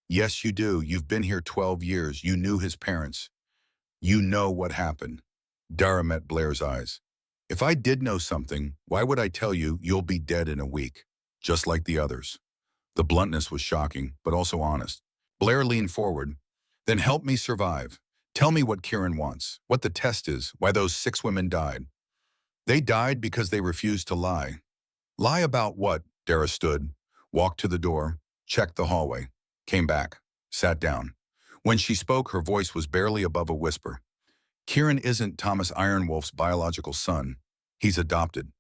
Yes, you do. You've been here 12 years. You knew his parents. You know what happened. Dara met Blair's eyes. If I did know something, why would I tell you you'll be dead in a week, just like the others? The bluntness was shocking, but also honest. Blair leaned forward. Then help me survive. Tell me what Kieran wants, what the test is, why those 6 women died. They died because they refused to lie. Lie about what? Dara stood, walked to the door, checked the hallway, came back, sat down. When she spoke, her voice was barely above a whisper. Kieran isn't Thomas Ironwolf's biological son. He's adopted.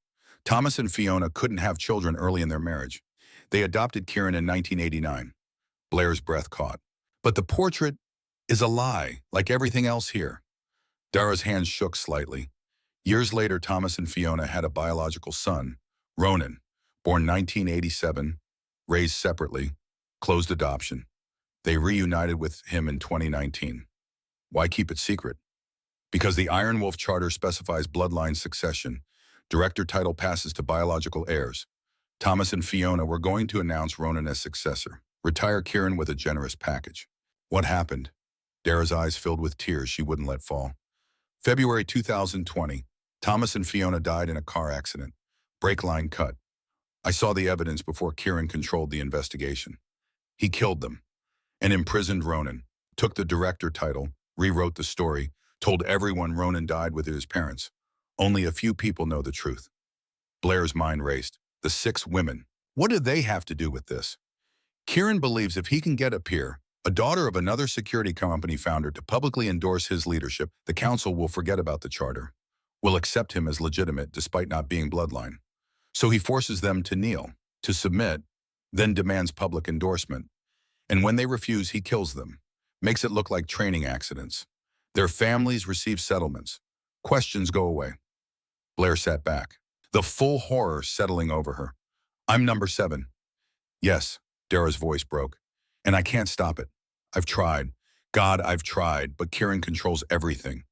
Thomas and Fiona couldn't have children early in their marriage. They adopted Kieran in 1989. Blair's breath caught. But the portrait is a lie, like everything else here. Dara's hands shook slightly. Years later, Thomas and Fiona had a biological son, Ronan, born 1987, raised separately, closed adoption. They reunited with him in 2019. Why keep it secret? Because the Iron Wolf Charter specifies bloodline succession. Director title passes to biological heirs. Thomas and Fiona were going to announce Ronan as successor, retire Kieran with a generous package. What happened? Dara's eyes filled with tears she wouldn't let fall. February 2020, Thomas and Fiona died in a car accident. Brake line cut. I saw the evidence before Kieran controlled the investigation. He killed them and imprisoned Ronan, took the director title, rewrote the story, told everyone Ronan died with his parents. Only a few people know the truth. Blair's mind raced. The 6 women. What do they have to do with this? Kieran believes if he can get a peer, a daughter of another security company founder, to publicly endorse his leadership, the council will forget about the charter, will accept him as legitimate despite not being bloodline. So he forces them to kneel, to submit, then demands public endorsement. And when they refuse, he kills them, makes it look like training accidents. Their families receive settlements. Questions go away. Blair sat back, the full horror settling over her. I'm number 7. Yes, Dara's voice broke. And I can't stop it. I've tried. God, I've tried, but Kieran controls everything.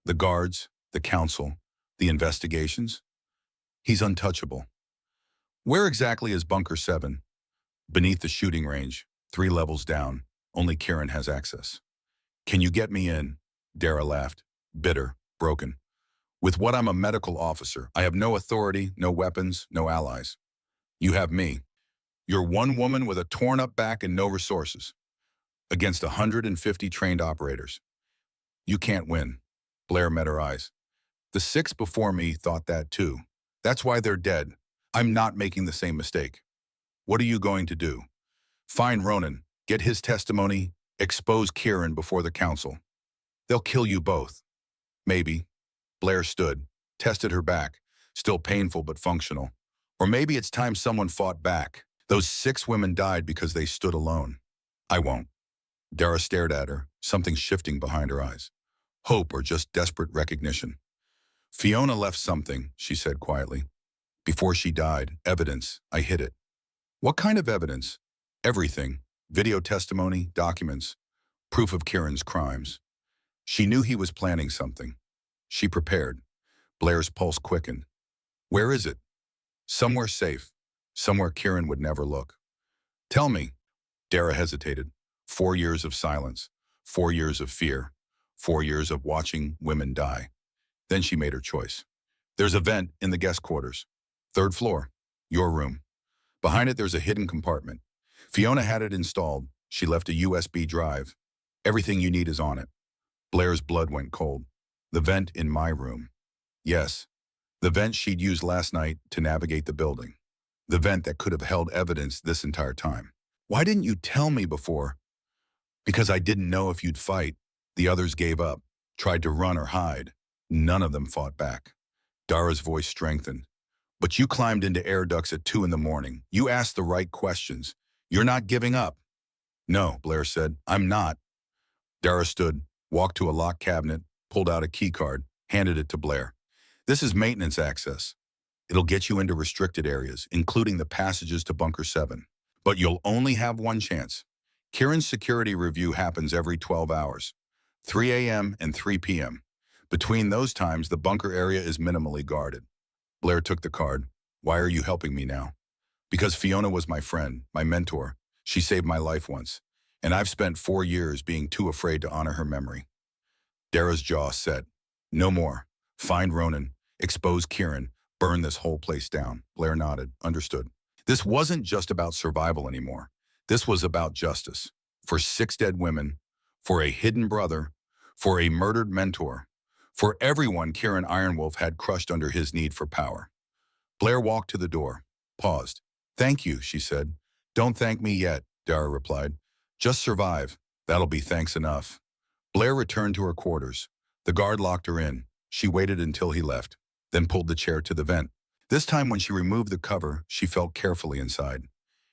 The guards, the council, the investigations. He's untouchable. Where exactly is Bunker 7? Beneath the shooting range, 3 levels down. Only Kieran has access. Can you get me in? Dara laughed, bitter, broken. With what I'm a medical officer, I have no authority, no weapons, no allies. You have me. You're one woman with a torn-up back and no resources. Against 150 trained operators. You can't win. Blair met her eyes. The 6 before me thought that too. That's why they're dead. I'm not making the same mistake. What are you going to do? Find Ronan, get his testimony, expose Kieran before the council. They'll kill you both. Maybe. Blair stood, tested her back, still painful but functional. Or maybe it's time someone fought back. Those 6 women died because they stood alone. I won't. Dara stared at her, something shifting behind her eyes. Hope or just desperate recognition. Fiona left something, she said quietly. Before she died, evidence. I hid it. What kind of evidence? Everything. Video testimony, documents, proof of Kieran's crimes. She knew he was planning something. She prepared. Blair's pulse quickened. Where is it? Somewhere safe. Somewhere Kieran would never look. Tell me. Dara hesitated. 4 years of silence. 4 years of fear. 4 years of watching women die. Then she made her choice. There's a vent in the guest quarters. 3rd floor. Your room. Behind it, there's a hidden compartment. Fiona had it installed. She left a USB drive. Everything you need is on it. Blair's blood went cold. The vent in my room. Yes, the vent she'd used last night to navigate the building. The vent that could have held evidence this entire time. Why didn't you tell me before? Because I didn't know if you'd fight. The others gave up, tried to run or hide. None of them fought back. Dara's voice strengthened. But you climbed into air ducts at 2 in the morning. You asked the right questions. You're not giving up. No, Blair said. I'm not. Dara stood, walked to a locked cabinet, pulled out a key card, handed it to Blair. This is maintenance access. It'll get you into restricted areas, including the passages to Bunker 7. But you'll only have one chance. Kieran's security review happens every 12 hours, 3 a.m. and 3 p.m. Between those times, the bunker area is minimally guarded. Blair took the card. Why are you helping me now? Because Fiona was my friend, my mentor. She saved my life once, and I've spent 4 years being too afraid to honor her memory. Dara's jaw set. No more. Find Ronan, expose Kieran, burn this whole place down. Blair nodded. Understood. This wasn't just about survival anymore. This was about justice. For 6 dead women, for a hidden brother, for a murdered mentor, for everyone Kieran Ironwolf had crushed under his need for power. Blair walked to the door, paused. Thank you, she said. Don't thank me yet, Dara replied. Just survive. That'll be thanks enough. Blair returned to her quarters. The guard locked her in. She waited until he left, then pulled the chair to the vent. This time when she removed the cover, she felt carefully inside,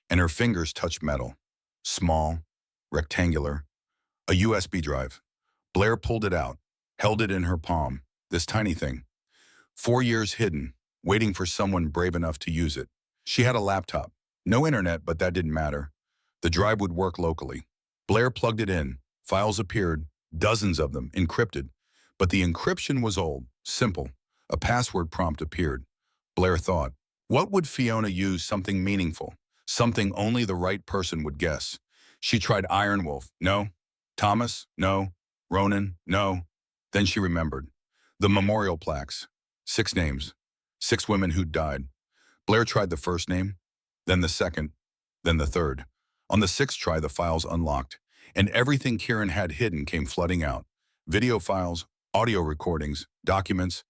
and her fingers touched metal. Small, rectangular, a USB drive. Blair pulled it out, held it in her palm, this tiny thing. 4 years hidden, waiting for someone brave enough to use it. She had a laptop. No internet, but that didn't matter. The drive would work locally. Blair plugged it in. Files appeared, dozens of them, encrypted. But the encryption was old, simple. A password prompt appeared. Blair thought, what would Fiona use? Something meaningful, something only the right person would guess. She tried Ironwolf. No. Thomas? No. Ronan? No. Then she remembered. The memorial plaques. 6 names. 6 women who'd died. Blair tried the first name, then the second, then the third. On the 6th try, the files unlocked, and everything Kieran had hidden came flooding out. Video files, audio recordings, documents,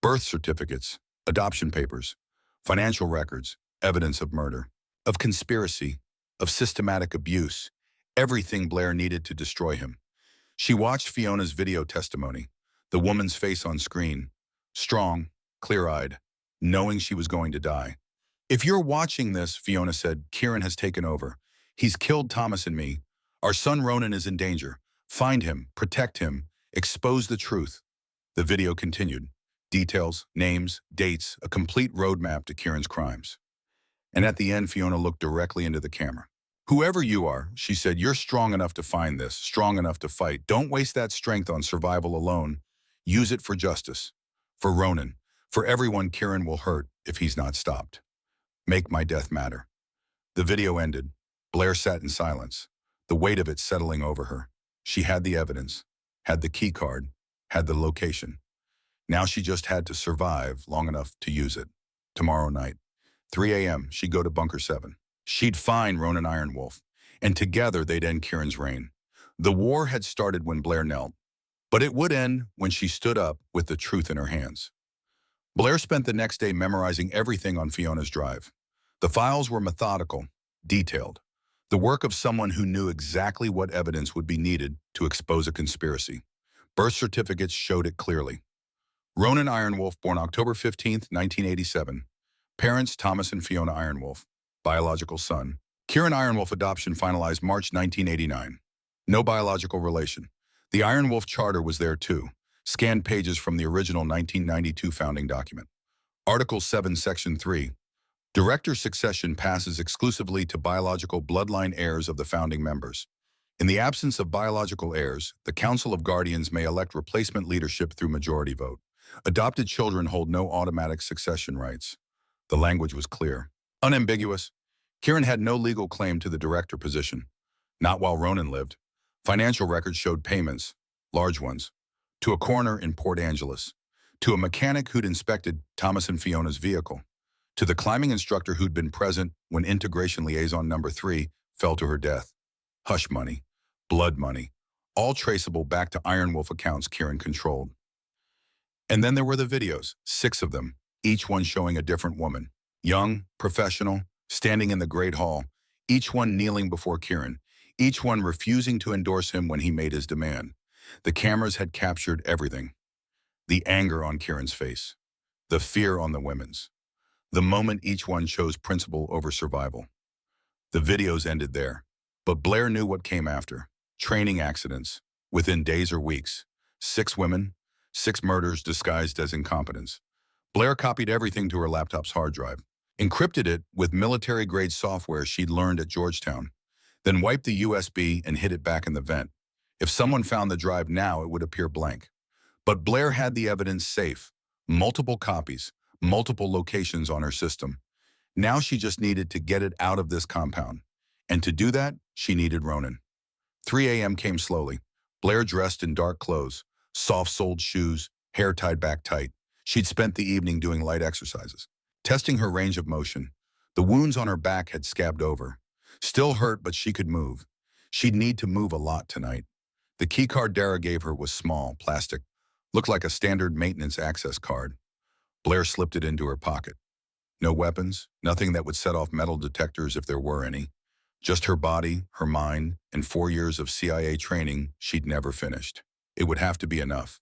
birth certificates, adoption papers, financial records, evidence of murder, of conspiracy, of systematic abuse, everything Blair needed to destroy him. She watched Fiona's video testimony, the woman's face on screen, strong, clear-eyed, knowing she was going to die. If you're watching this, Fiona said, Kieran has taken over. He's killed Thomas and me. Our son Ronan is in danger. Find him, protect him, expose the truth. The video continued. Details, names, dates, a complete roadmap to Kieran's crimes. And at the end, Fiona looked directly into the camera. Whoever you are, she said, you're strong enough to find this, strong enough to fight. Don't waste that strength on survival alone. Use it for justice, for Ronan, for everyone Kieran will hurt if he's not stopped. Make my death matter. The video ended. Blair sat in silence, the weight of it settling over her. She had the evidence, had the key card, had the location. Now she just had to survive long enough to use it. Tomorrow night, 3 a.m., she'd go to Bunker 7. She'd find Ronan Ironwolf, and together they'd end Kieran's reign. The war had started when Blair knelt, but it would end when she stood up with the truth in her hands. Blair spent the next day memorizing everything on Fiona's drive. The files were methodical, detailed, the work of someone who knew exactly what evidence would be needed to expose a conspiracy. Birth certificates showed it clearly. Ronan Ironwolf, born October 15, 1987. Parents, Thomas and Fiona Ironwolf. Biological son. Kieran Ironwolf adoption finalized March 1989. No biological relation. The Ironwolf Charter was there too. Scanned pages from the original 1992 founding document. Article 7, Section 3. Director succession passes exclusively to biological bloodline heirs of the founding members. In the absence of biological heirs, the Council of Guardians may elect replacement leadership through majority vote. Adopted children hold no automatic succession rights. The language was clear, unambiguous. Kieran had no legal claim to the director position, not while Ronan lived. Financial records showed payments, large ones, to a coroner in Port Angeles, to a mechanic who'd inspected Thomas and Fiona's vehicle, to the climbing instructor who'd been present when integration liaison number 3 fell to her death. Hush money, blood money, all traceable back to Ironwolf accounts Kieran controlled. And then there were the videos, 6 of them, each one showing a different woman. Young, professional, standing in the Great Hall, each one kneeling before Kieran, each one refusing to endorse him when he made his demand. The cameras had captured everything. The anger on Kieran's face, the fear on the women's, the moment each one chose principle over survival. The videos ended there. But Blair knew what came after. Training accidents. Within days or weeks. 6 women, 6 murders disguised as incompetence. Blair copied everything to her laptop's hard drive, encrypted it with military-grade software she'd learned at Georgetown, then wiped the USB and hid it back in the vent. If someone found the drive now, it would appear blank. But Blair had the evidence safe. Multiple copies, multiple locations on her system. Now she just needed to get it out of this compound. And to do that, she needed Ronan. 3 a.m. came slowly. Blair dressed in dark clothes, soft-soled shoes, hair tied back tight. She'd spent the evening doing light exercises, testing her range of motion. The wounds on her back had scabbed over. Still hurt, but she could move. She'd need to move a lot tonight. The keycard Dara gave her was small, plastic, looked like a standard maintenance access card. Blair slipped it into her pocket. No weapons, nothing that would set off metal detectors if there were any. Just her body, her mind, and 4 years of CIA training she'd never finished. It would have to be enough.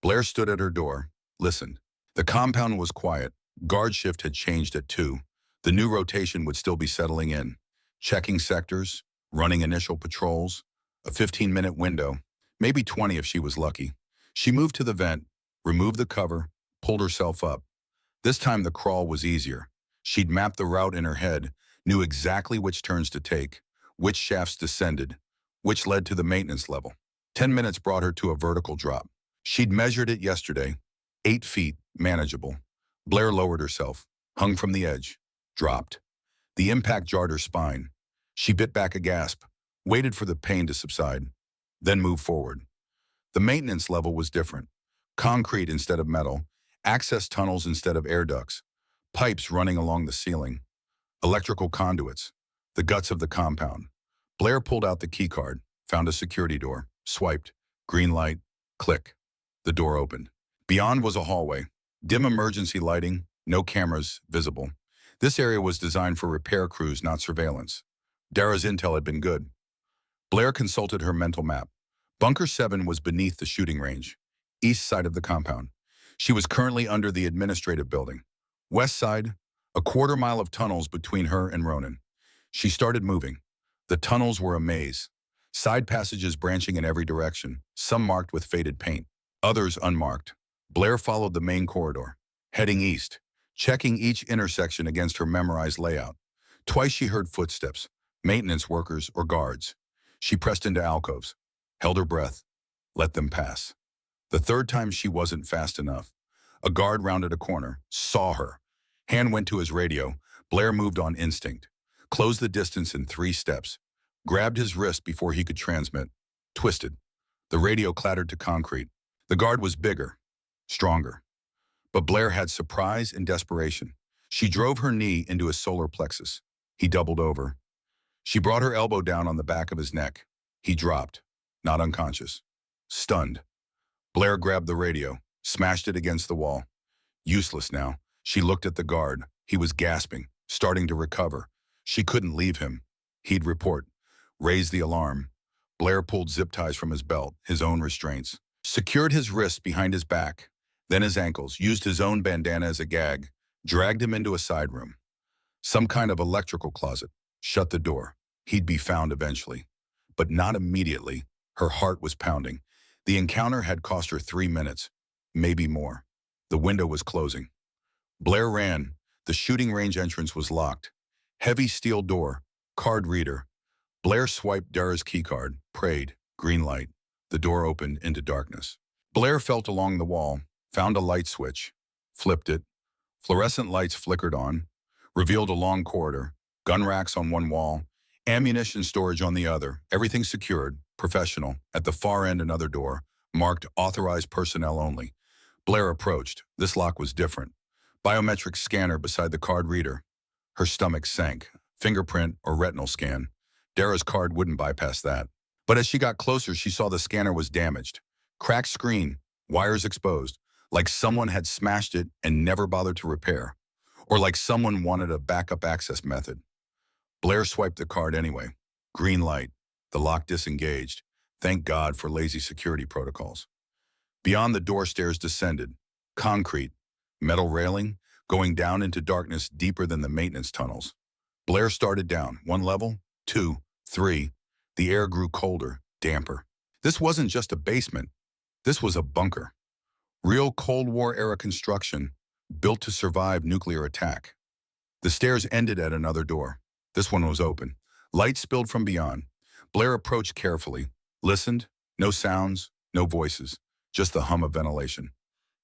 Blair stood at her door, listened. The compound was quiet. Guard shift had changed at 2. The new rotation would still be settling in. Checking sectors, running initial patrols, a 15-minute window, maybe 20 if she was lucky. She moved to the vent, removed the cover, pulled herself up. This time the crawl was easier. She'd mapped the route in her head, knew exactly which turns to take, which shafts descended, which led to the maintenance level. 10 minutes brought her to a vertical drop. She'd measured it yesterday. 8 feet, manageable. Blair lowered herself, hung from the edge, dropped. The impact jarred her spine. She bit back a gasp, waited for the pain to subside, then moved forward. The maintenance level was different. Concrete instead of metal, access tunnels instead of air ducts, pipes running along the ceiling, electrical conduits, the guts of the compound. Blair pulled out the keycard, found a security door, swiped, green light, click. The door opened. Beyond was a hallway, dim emergency lighting, no cameras visible. This area was designed for repair crews, not surveillance. Dara's intel had been good. Blair consulted her mental map. Bunker 7 was beneath the shooting range, east side of the compound. She was currently under the administrative building. West side, a quarter mile of tunnels between her and Ronan. She started moving. The tunnels were a maze. Side passages branching in every direction, some marked with faded paint, others unmarked. Blair followed the main corridor, heading east, checking each intersection against her memorized layout. Twice she heard footsteps, maintenance workers or guards. She pressed into alcoves, held her breath, let them pass. The third time she wasn't fast enough. A guard rounded a corner, saw her. Hand went to his radio. Blair moved on instinct, closed the distance in 3 steps, grabbed his wrist before he could transmit, twisted. The radio clattered to concrete. The guard was bigger, stronger. But Blair had surprise and desperation. She drove her knee into his solar plexus. He doubled over. She brought her elbow down on the back of his neck. He dropped, not unconscious, stunned. Blair grabbed the radio, smashed it against the wall. Useless now. She looked at the guard. He was gasping, starting to recover. She couldn't leave him. He'd report, raise the alarm. Blair pulled zip ties from his belt, his own restraints, secured his wrists behind his back, then his ankles, used his own bandana as a gag, dragged him into a side room. Some kind of electrical closet. Shut the door. He'd be found eventually. But not immediately. Her heart was pounding. The encounter had cost her 3 minutes, maybe more. The window was closing. Blair ran. The shooting range entrance was locked. Heavy steel door, card reader. Blair swiped Dara's keycard, prayed, green light. The door opened into darkness. Blair felt along the wall, found a light switch, flipped it. Fluorescent lights flickered on, revealed a long corridor, gun racks on one wall, ammunition storage on the other, everything secured, professional. At the far end, another door, marked authorized personnel only. Blair approached. This lock was different. Biometric scanner beside the card reader. Her stomach sank. Fingerprint or retinal scan. Dara's card wouldn't bypass that. But as she got closer, she saw the scanner was damaged. Cracked screen, wires exposed, like someone had smashed it and never bothered to repair. Or like someone wanted a backup access method. Blair swiped the card anyway. Green light. The lock disengaged. Thank God for lazy security protocols. Beyond the door stairs descended. Concrete. Metal railing. Going down into darkness deeper than the maintenance tunnels. Blair started down. 1 level. 2. 3. The air grew colder, damper. This wasn't just a basement. This was a bunker. Real Cold War-era construction, built to survive nuclear attack. The stairs ended at another door. This one was open. Light spilled from beyond. Blair approached carefully, listened. No sounds, no voices, just the hum of ventilation.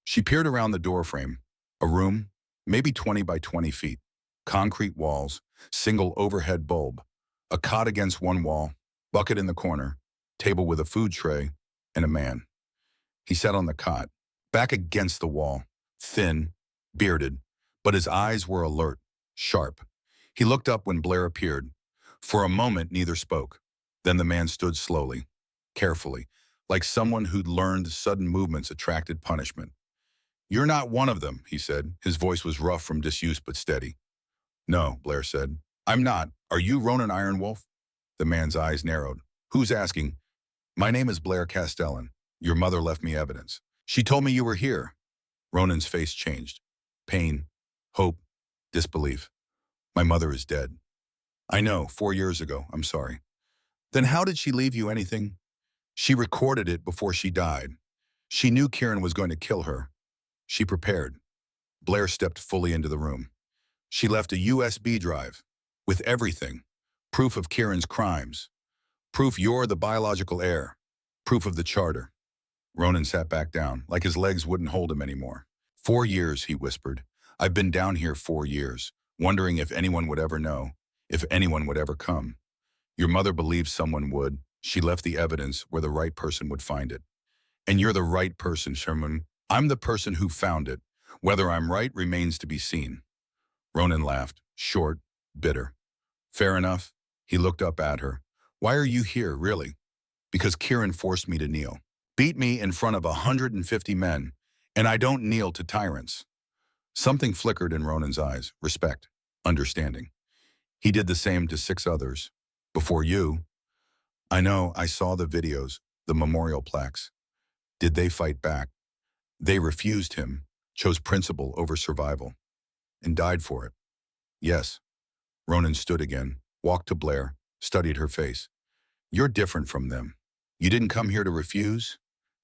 She peered around the doorframe. A room, maybe 20 by 20 feet. Concrete walls, single overhead bulb. A cot against one wall, bucket in the corner, table with a food tray, and a man. He sat on the cot, back against the wall, thin, bearded, but his eyes were alert, sharp. He looked up when Blair appeared. For a moment, neither spoke. Then the man stood slowly, carefully, like someone who'd learned sudden movements attracted punishment. "You're not one of them," he said. His voice was rough from disuse but steady. "No," Blair said. "I'm not. Are you Ronan Ironwolf?" The man's eyes narrowed. "Who's asking?" "My name is Blair Castellan. Your mother left me evidence. She told me you were here." Ronan's face changed. Pain, hope, disbelief. "My mother is dead." "I know, 4 years ago. I'm sorry." "Then how did she leave you anything?" "She recorded it before she died. She knew Kieran was going to kill her. She prepared." Blair stepped fully into the room. "She left a USB drive with everything. Proof of Kieran's crimes. Proof you're the biological heir. Proof of the charter." Ronan sat back down, like his legs wouldn't hold him anymore. 4 years, he whispered. "I've been down here 4 years, wondering if anyone would ever know, if anyone would ever come. Your mother believed someone would. She left the evidence where the right person would find it. And you're the right person, Sherman. I'm the person who found it. Whether I'm right remains to be seen." Ronan laughed, short, bitter. "Fair enough." He looked up at her. "Why are you here, really?" "Because Kieran forced me to kneel. Beat me in front of 150 men, and I don't kneel to tyrants." Something flickered in Ronan's eyes, respect, understanding. "He did the same to 6 others. Before you." "I know, I saw the videos, the memorial plaques. Did they fight back?" "They refused him, chose principle over survival, and died for it." "Yes." Ronan stood again, walked to Blair, studied her face. "You're different from them. You didn't come here to refuse.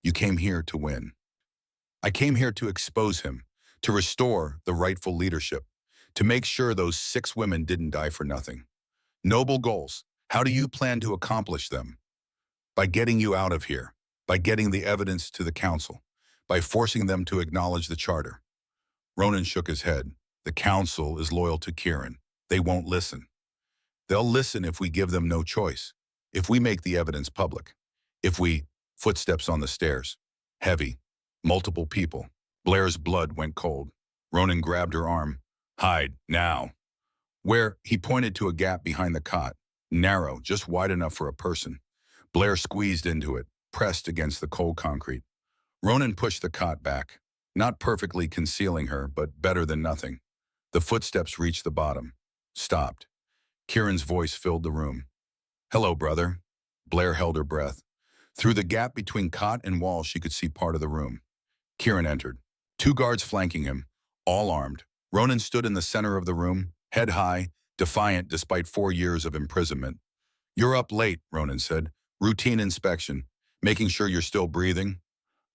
You came here to win." "I came here to expose him, to restore the rightful leadership, to make sure those 6 women didn't die for nothing." "Noble goals. How do you plan to accomplish them?" "By getting you out of here, by getting the evidence to the council, by forcing them to acknowledge the charter." Ronan shook his head. "The council is loyal to Kieran. They won't listen." "They'll listen if we give them no choice, if we make the evidence public, if we—" Footsteps on the stairs. Heavy. Multiple people. Blair's blood went cold. Ronan grabbed her arm. "Hide, now." "Where?" He pointed to a gap behind the cot. Narrow, just wide enough for a person. Blair squeezed into it, pressed against the cold concrete. Ronan pushed the cot back, not perfectly concealing her, but better than nothing. The footsteps reached the bottom. Stopped. Kieran's voice filled the room. "Hello, brother." Blair held her breath. Through the gap between cot and wall, she could see part of the room. Kieran entered. 2 guards flanking him, all armed. Ronan stood in the center of the room, head high, defiant despite 4 years of imprisonment. "You're up late," Ronan said. "Routine inspection, making sure you're still breathing."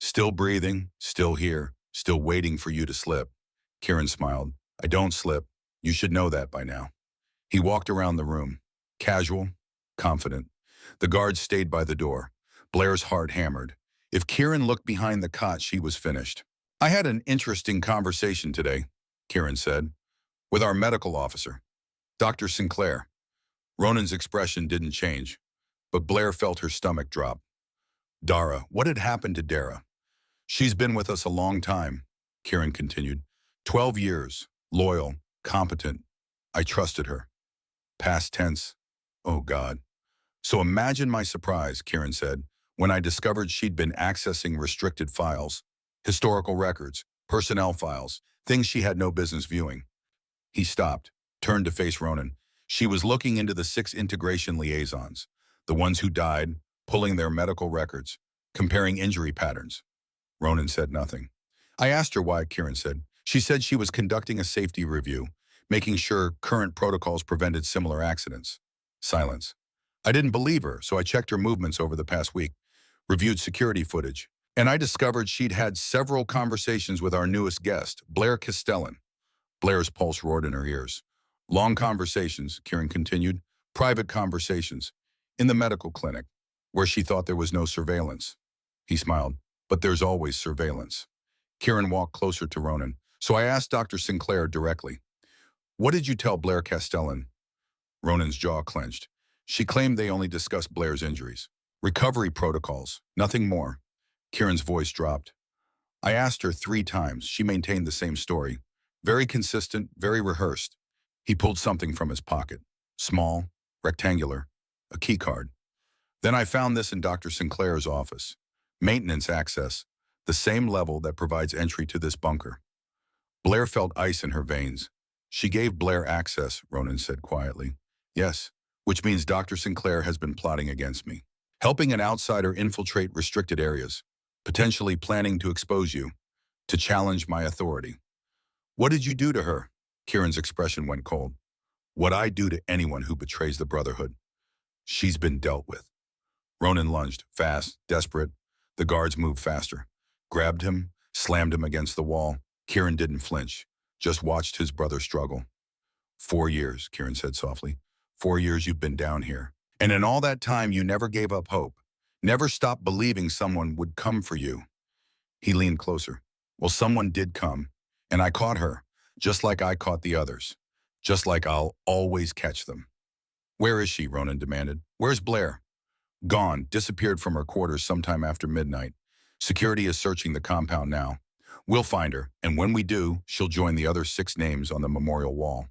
"Still breathing, still here, still waiting for you to slip." Kieran smiled. "I don't slip. You should know that by now." He walked around the room, casual, confident. The guards stayed by the door. Blair's heart hammered. If Kieran looked behind the cot, she was finished. "I had an interesting conversation today," Kieran said, "with our medical officer, Dr. Sinclair." Ronan's expression didn't change, but Blair felt her stomach drop. "Dara, what had happened to Dara?" "She's been with us a long time," Kieran continued. 12 years, loyal, competent. I trusted her." Past tense. "Oh, God." "So imagine my surprise," Kieran said, "when I discovered she'd been accessing restricted files, historical records, personnel files, things she had no business viewing." He stopped, turned to face Ronan. She was looking into the 6 integration liaisons, the ones who died, pulling their medical records, comparing injury patterns. Ronan said nothing. I asked her why, Kieran said. She said she was conducting a safety review, making sure current protocols prevented similar accidents. Silence. I didn't believe her, so I checked her movements over the past week, reviewed security footage, and I discovered she'd had several conversations with our newest guest, Blair Castellan. Blair's pulse roared in her ears. Long conversations, Kieran continued, private conversations, in the medical clinic, where she thought there was no surveillance. He smiled, but there's always surveillance. Kieran walked closer to Ronan, so I asked Dr. Sinclair directly, what did you tell Blair Castellan? Ronan's jaw clenched. She claimed they only discussed Blair's injuries. Recovery protocols, nothing more. Kieran's voice dropped. I asked her 3 times. She maintained the same story. Very consistent, very rehearsed. He pulled something from his pocket. Small, rectangular, a key card. Then I found this in Dr. Sinclair's office. Maintenance access, the same level that provides entry to this bunker. Blair felt ice in her veins. She gave Blair access, Ronan said quietly. Yes, which means Dr. Sinclair has been plotting against me. Helping an outsider infiltrate restricted areas, potentially planning to expose you, to challenge my authority. What did you do to her? Kieran's expression went cold. What I do to anyone who betrays the Brotherhood. She's been dealt with. Ronan lunged, fast, desperate. The guards moved faster. Grabbed him, slammed him against the wall. Kieran didn't flinch, just watched his brother struggle. 4 years, Kieran said softly. 4 years you've been down here. And in all that time, you never gave up hope. Never stopped believing someone would come for you. He leaned closer. Well, someone did come, and I caught her, just like I caught the others. Just like I'll always catch them. Where is she? Ronan demanded. Where's Blair? Gone, disappeared from her quarters sometime after midnight. Security is searching the compound now. We'll find her, and when we do, she'll join the other 6 names on the memorial wall.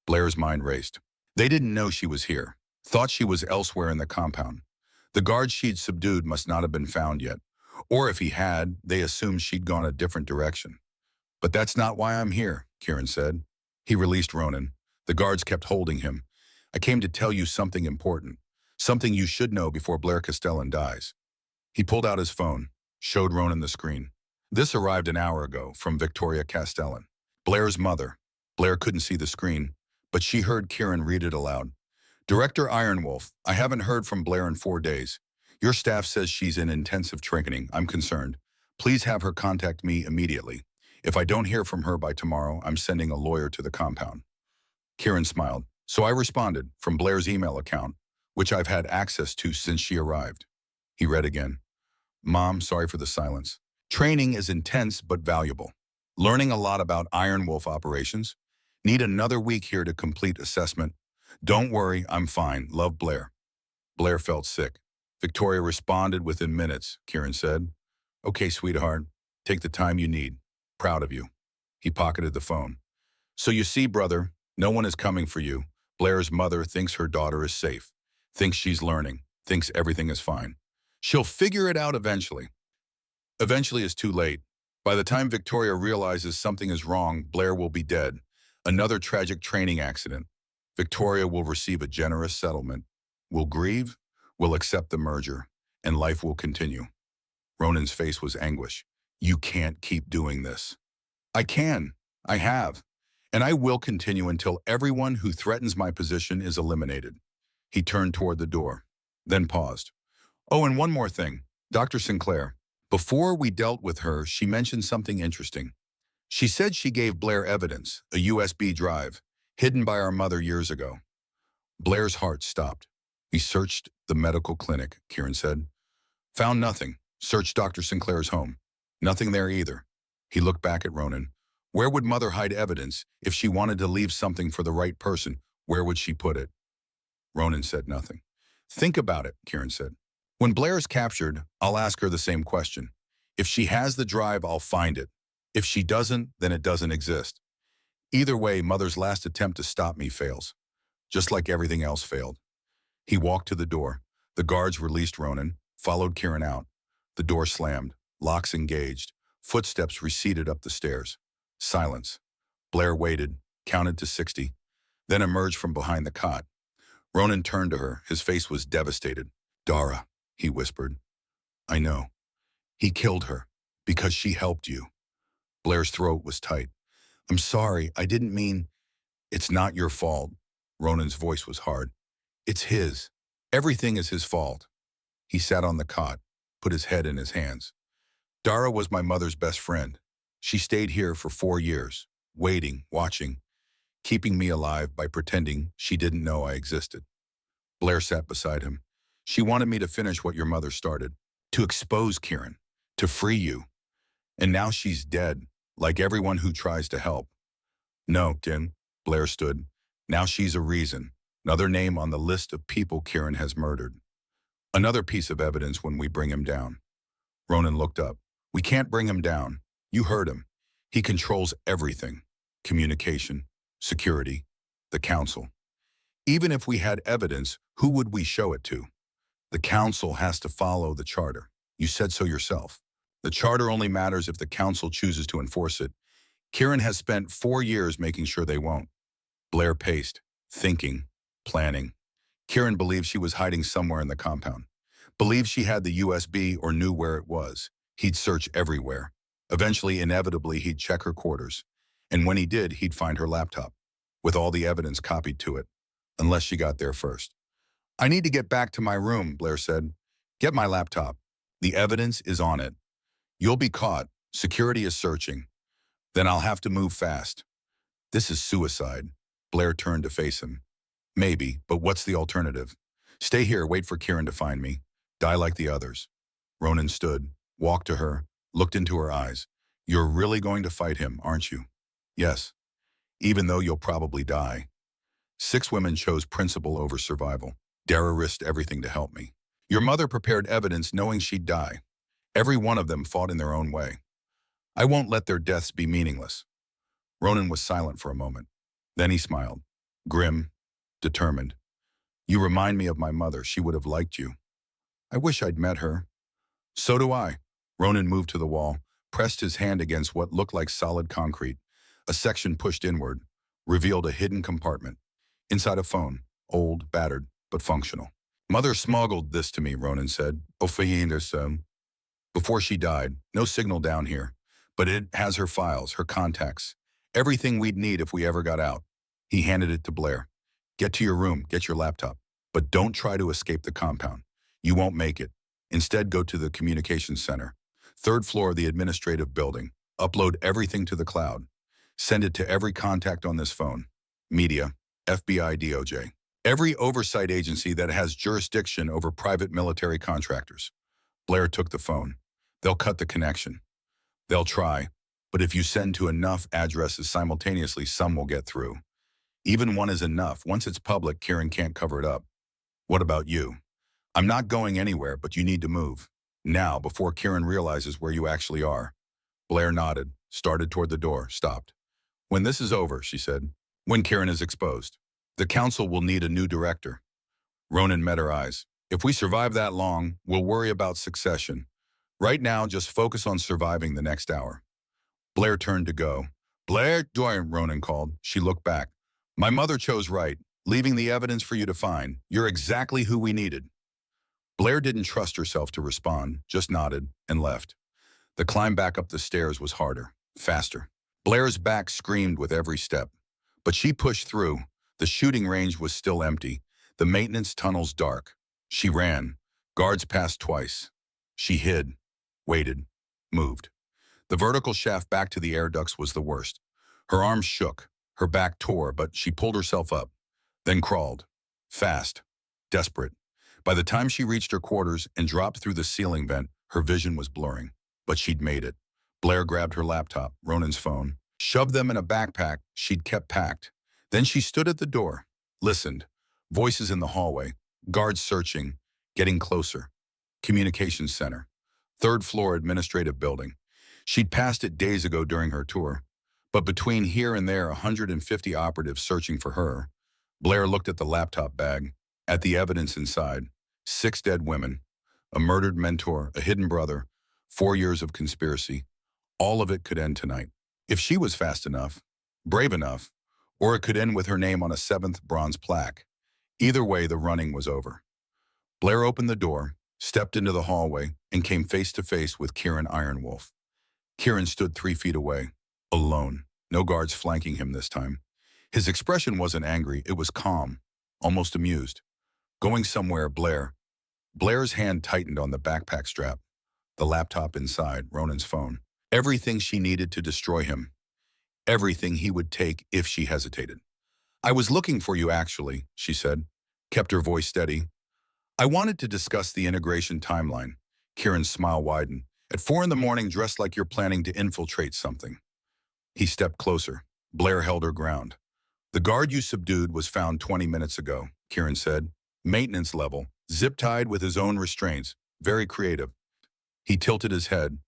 Blair's mind raced. They didn't know she was here. Thought she was elsewhere in the compound. The guards she'd subdued must not have been found yet. Or if he had, they assumed she'd gone a different direction. But that's not why I'm here, Kieran said. He released Ronan. The guards kept holding him. I came to tell you something important. Something you should know before Blair Castellan dies. He pulled out his phone, showed Ronan the screen. This arrived an hour ago from Victoria Castellan, Blair's mother. Blair couldn't see the screen, but she heard Kieran read it aloud. Director Ironwolf, I haven't heard from Blair in 4 days. Your staff says she's in intensive training. I'm concerned. Please have her contact me immediately. If I don't hear from her by tomorrow, I'm sending a lawyer to the compound. Kieran smiled. So I responded from Blair's email account, which I've had access to since she arrived. He read again. Mom, sorry for the silence. Training is intense but valuable. Learning a lot about Iron Wolf operations. Need another week here to complete assessment. Don't worry, I'm fine. Love, Blair. Blair felt sick. Victoria responded within minutes, Kieran said. Okay, sweetheart. Take the time you need. Proud of you. He pocketed the phone. So you see, brother, no one is coming for you. Blair's mother thinks her daughter is safe. Thinks she's learning. Thinks everything is fine. She'll figure it out eventually. Eventually is too late. By the time Victoria realizes something is wrong, Blair will be dead. Another tragic training accident. Victoria will receive a generous settlement. Will grieve, will accept the merger, and life will continue. Ronan's face was anguish. You can't keep doing this. I can. I have. And I will continue until everyone who threatens my position is eliminated. He turned toward the door, then paused. Oh, and one more thing. Dr. Sinclair, before we dealt with her, she mentioned something interesting. She said she gave Blair evidence, a USB drive, hidden by our mother years ago. Blair's heart stopped. We searched the medical clinic, Kieran said. Found nothing. Searched Dr. Sinclair's home. Nothing there either. He looked back at Ronan. Where would Mother hide evidence? If she wanted to leave something for the right person, where would she put it? Ronan said nothing. Think about it, Kieran said. When Blair's captured, I'll ask her the same question. If she has the drive, I'll find it. If she doesn't, then it doesn't exist. Either way, Mother's last attempt to stop me fails, just like everything else failed. He walked to the door. The guards released Ronan, followed Kieran out. The door slammed, locks engaged, footsteps receded up the stairs. Silence. Blair waited, counted to 60. then emerged from behind the cot. Ronan turned to her. His face was devastated. Dara, he whispered. I know. He killed her because she helped you. Blair's throat was tight. I'm sorry, I didn't mean... It's not your fault. Ronan's voice was hard. It's his. Everything is his fault. He sat on the cot, put his head in his hands. Dara was my mother's best friend. She stayed here for 4 years, waiting, watching, keeping me alive by pretending she didn't know I existed. Blair sat beside him. She wanted me to finish what your mother started, to expose Kieran, to free you. And now she's dead, like everyone who tries to help. No, Tim, Blair stood. Now she's a reason, another name on the list of people Kieran has murdered. Another piece of evidence when we bring him down. Ronan looked up. We can't bring him down. You heard him. He controls everything. Communication, security, the council. Even if we had evidence, who would we show it to? The council has to follow the charter. You said so yourself. The charter only matters if the council chooses to enforce it. Kieran has spent 4 years making sure they won't. Blair paced, thinking, planning. Kieran believed she was hiding somewhere in the compound. Believed she had the USB or knew where it was. He'd search everywhere. Eventually, inevitably, he'd check her quarters. And when he did, he'd find her laptop, with all the evidence copied to it, unless she got there first. I need to get back to my room, Blair said. Get my laptop. The evidence is on it. You'll be caught. Security is searching. Then I'll have to move fast. This is suicide. Blair turned to face him. Maybe, but what's the alternative? Stay here, wait for Kieran to find me. Die like the others. Ronan stood, walked to her, looked into her eyes. You're really going to fight him, aren't you? Yes. Even though you'll probably die. 6 women chose principle over survival. Dara risked everything to help me. Your mother prepared evidence knowing she'd die. Every one of them fought in their own way. I won't let their deaths be meaningless. Ronan was silent for a moment. Then he smiled. Grim, determined. You remind me of my mother. She would have liked you. I wish I'd met her. So do I. Ronan moved to the wall, pressed his hand against what looked like solid concrete. A section pushed inward, revealed a hidden compartment. Inside a phone, old, battered, but functional. Mother smuggled this to me, Ronan said. Before she died. No signal down here. But it has her files, her contacts. Everything we'd need if we ever got out. He handed it to Blair. Get to your room, get your laptop. But don't try to escape the compound. You won't make it. Instead, go to the communications center. 3rd floor of the administrative building. Upload everything to the cloud. Send it to every contact on this phone. Media, FBI, DOJ. Every oversight agency that has jurisdiction over private military contractors. Blair took the phone. They'll cut the connection. They'll try, but if you send to enough addresses simultaneously, some will get through. Even one is enough. Once it's public, Kieran can't cover it up. What about you? I'm not going anywhere, but you need to move. Now, before Kieran realizes where you actually are. Blair nodded, started toward the door, stopped. When this is over, she said. When Kieran is exposed. The council will need a new director. Ronan met her eyes. If we survive that long, we'll worry about succession. Right now, just focus on surviving the next hour. Blair turned to go. Blair, Ronan called. She looked back. My mother chose right, leaving the evidence for you to find. You're exactly who we needed. Blair didn't trust herself to respond, just nodded and left. The climb back up the stairs was harder, faster. Blair's back screamed with every step. But she pushed through. The shooting range was still empty, the maintenance tunnels dark. She ran. Guards passed twice. She hid, waited, moved. The vertical shaft back to the air ducts was the worst. Her arms shook, her back tore, but she pulled herself up, then crawled. Fast, desperate. By the time she reached her quarters and dropped through the ceiling vent, her vision was blurring. But she'd made it. Blair grabbed her laptop, Ronan's phone, shoved them in a backpack she'd kept packed. Then she stood at the door, listened. Voices in the hallway, guards searching, getting closer. Communications center, 3rd floor administrative building. She'd passed it days ago during her tour. But between here and there, 150 operatives searching for her. Blair looked at the laptop bag, at the evidence inside. 6 dead women, a murdered mentor, a hidden brother, 4 years of conspiracy. All of it could end tonight. If she was fast enough, brave enough, Or it could end with her name on a seventh bronze plaque. Either way, the running was over. Blair opened the door, stepped into the hallway, and came face to face with Kieran Ironwolf. Kieran stood 3 feet away, alone, no guards flanking him this time. His expression wasn't angry, it was calm, almost amused. Going somewhere, Blair. Blair's hand tightened on the backpack strap, the laptop inside, Ronan's phone. Everything she needed to destroy him. Everything he would take if she hesitated. I was looking for you, actually, she said, kept her voice steady. I wanted to discuss the integration timeline. Kieran's smile widened. At 4 in the morning, dressed like you're planning to infiltrate something. He stepped closer. Blair held her ground. The guard you subdued was found 20 minutes ago, Kieran said. Maintenance level, zip-tied with his own restraints. Very creative. He tilted his head.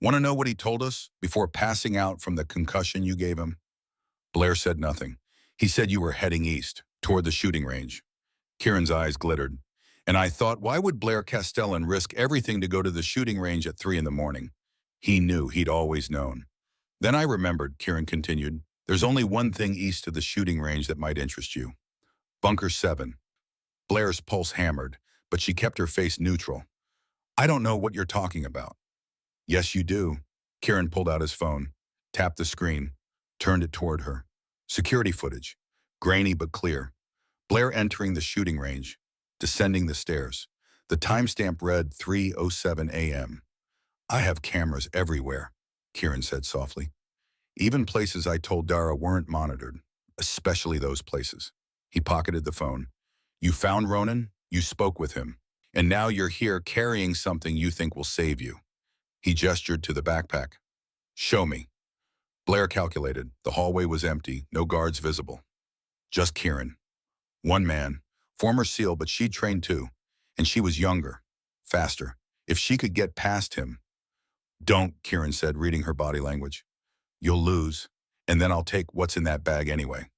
Want to know what he told us before passing out from the concussion you gave him? Blair said nothing. He said you were heading east, toward the shooting range. Kieran's eyes glittered. And I thought, why would Blair Castellan risk everything to go to the shooting range at 3 in the morning? He knew, he'd always known. Then I remembered, Kieran continued. There's only one thing east of the shooting range that might interest you. Bunker 7. Blair's pulse hammered, but she kept her face neutral. I don't know what you're talking about. Yes, you do. Kieran pulled out his phone, tapped the screen, turned it toward her. Security footage, grainy but clear. Blair entering the shooting range, descending the stairs. The timestamp read 3:07 a.m. I have cameras everywhere, Kieran said softly. Even places I told Dara weren't monitored, especially those places. He pocketed the phone. You found Ronan, you spoke with him, and now you're here carrying something you think will save you. He gestured to the backpack. Show me. Blair calculated. The hallway was empty, no guards visible. Just Kieran. One man, former SEAL, but she'd trained too, and she was younger, faster. If she could get past him. Don't, Kieran said, reading her body language. You'll lose, and then I'll take what's in that bag anyway.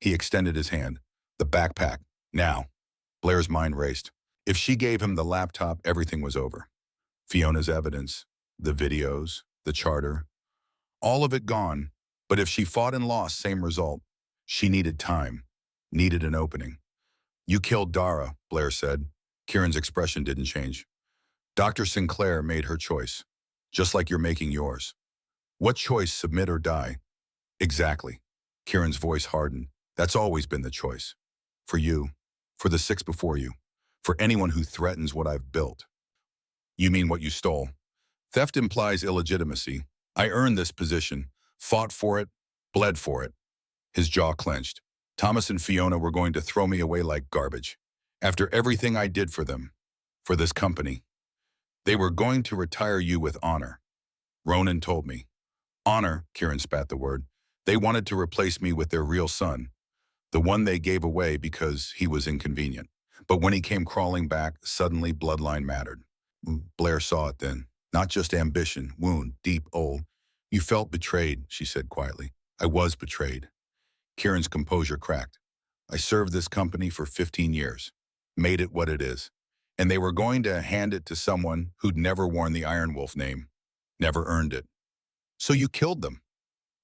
He extended his hand. The backpack. Now. Blair's mind raced. If she gave him the laptop, everything was over. Fiona's evidence, the videos, the charter, all of it gone. But if she fought and lost, same result. She needed time, needed an opening. You killed Dara, Blair said. Kieran's expression didn't change. Dr. Sinclair made her choice, just like you're making yours. What choice, submit or die? Exactly. Kieran's voice hardened. That's always been the choice. For you, for the 6 before you, for anyone who threatens what I've built. You mean what you stole? Theft implies illegitimacy. I earned this position, fought for it, bled for it. His jaw clenched. Thomas and Fiona were going to throw me away like garbage. After everything I did for them, for this company. They were going to retire you with honor. Ronan told me. Honor, Kieran spat the word. They wanted to replace me with their real son, the one they gave away because he was inconvenient. But when he came crawling back, suddenly bloodline mattered. Blair saw it then. Not just ambition, wound, deep, old. You felt betrayed, she said quietly. I was betrayed. Kieran's composure cracked. I served this company for 15 years, made it what it is. And they were going to hand it to someone who'd never worn the Ironwolf name, never earned it. So you killed them.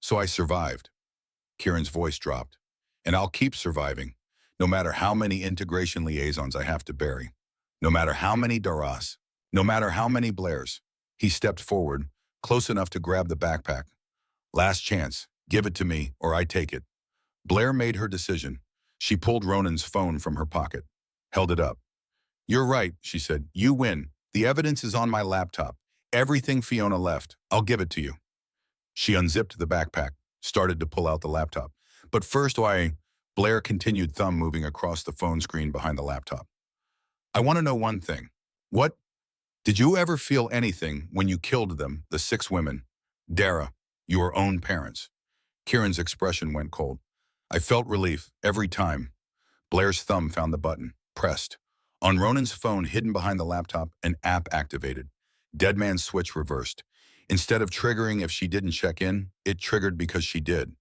So I survived. Kieran's voice dropped. And I'll keep surviving, no matter how many integration liaisons I have to bury, no matter how many Daras, no matter how many Blairs. He stepped forward, close enough to grab the backpack. Last chance, give it to me or I take it. Blair made her decision. She pulled Ronan's phone from her pocket, held it up. You're right, she said. You win. The evidence is on my laptop. Everything Fiona left. I'll give it to you. She unzipped the backpack, started to pull out the laptop. But first, Blair continued, thumb moving across the phone screen behind the laptop. I want to know one thing. What? Did you ever feel anything when you killed them, the 6 women? Dara, your own parents. Kieran's expression went cold. I felt relief every time. Blair's thumb found the button, pressed. On Ronan's phone, hidden behind the laptop, an app activated. Deadman's switch reversed. Instead of triggering if she didn't check in, it triggered because she did.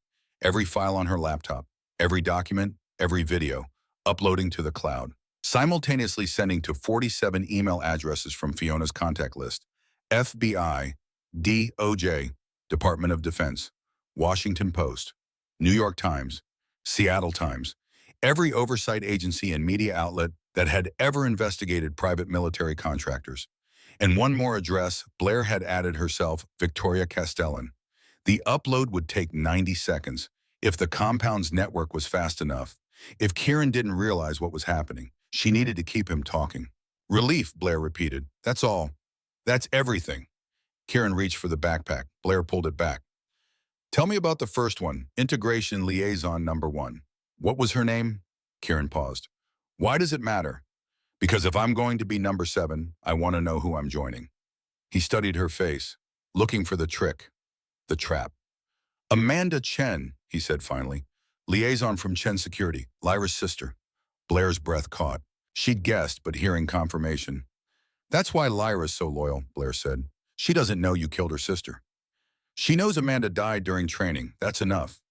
Every file on her laptop, every document, every video, uploading to the cloud, simultaneously sending to 47 email addresses from Fiona's contact list. FBI, DOJ, Department of Defense, Washington Post, New York Times, Seattle Times, every oversight agency and media outlet that had ever investigated private military contractors. And one more address, Blair had added herself, Victoria Castellan. The upload would take 90 seconds if the compound's network was fast enough. If Kieran didn't realize what was happening, she needed to keep him talking. Relief, Blair repeated. That's all. That's everything. Kieran reached for the backpack. Blair pulled it back. Tell me about the first one, Integration Liaison Number 1. What was her name? Kieran paused. Why does it matter? Because if I'm going to be number 7, I want to know who I'm joining. He studied her face, looking for the trick, the trap. Amanda Chen, he said finally. Liaison from Chen Security, Lyra's sister. Blair's breath caught. She'd guessed, but hearing confirmation. That's why Lyra's so loyal, Blair said. She doesn't know you killed her sister. She knows Amanda died during training. That's enough.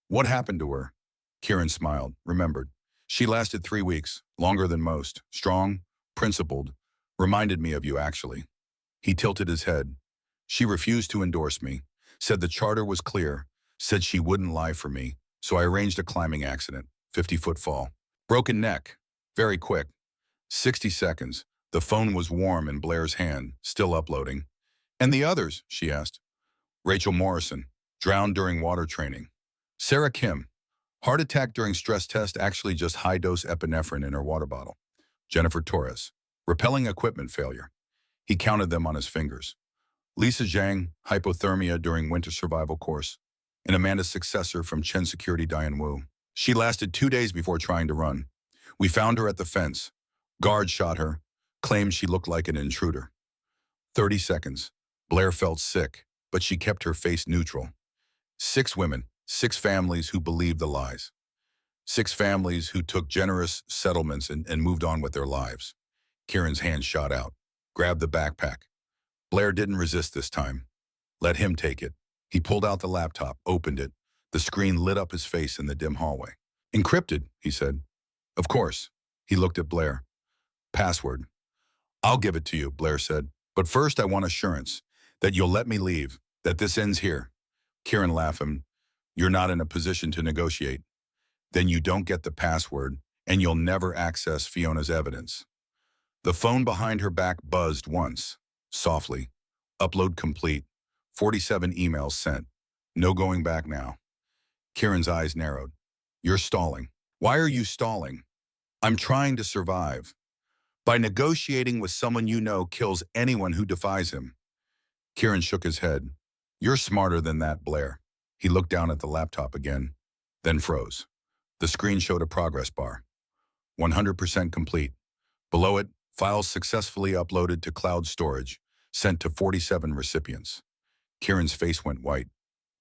What happened to her? Kieran smiled, remembered. She lasted 3 weeks, longer than most. Strong, principled. Reminded me of you, actually. He tilted his head. She refused to endorse me. Said the charter was clear. Said she wouldn't lie for me. So I arranged a climbing accident. 50-foot fall. Broken neck. Very quick. 60 seconds. The phone was warm in Blair's hand, still uploading. And the others, she asked. Rachel Morrison, drowned during water training. Sarah Kim, heart attack during stress test, actually just high-dose epinephrine in her water bottle. Jennifer Torres, rappelling equipment failure. He counted them on his fingers. Lisa Zhang, hypothermia during winter survival course. And Amanda's successor from Chen Security, Diane Wu. She lasted 2 days before trying to run. We found her at the fence. Guard shot her, claimed she looked like an intruder. 30 seconds. Blair felt sick, but she kept her face neutral. 6 women, 6 families who believed the lies. 6 families who took generous settlements and moved on with their lives. Kieran's hand shot out, grabbed the backpack. Blair didn't resist this time. Let him take it. He pulled out the laptop, opened it. The screen lit up his face in the dim hallway. Encrypted, he said. Of course. He looked at Blair. Password. I'll give it to you, Blair said. But first I want assurance that you'll let me leave, that this ends here. Kieran laughed. You're not in a position to negotiate. Then you don't get the password, and you'll never access Fiona's evidence. The phone behind her back buzzed once, softly. Upload complete. 47 emails sent. No going back now. Kieran's eyes narrowed. You're stalling. Why are you stalling? I'm trying to survive. By negotiating with someone you know kills anyone who defies him. Kieran shook his head. You're smarter than that, Blair. He looked down at the laptop again, then froze. The screen showed a progress bar. 100% complete. Below it, files successfully uploaded to cloud storage, sent to 47 recipients. Kieran's face went white,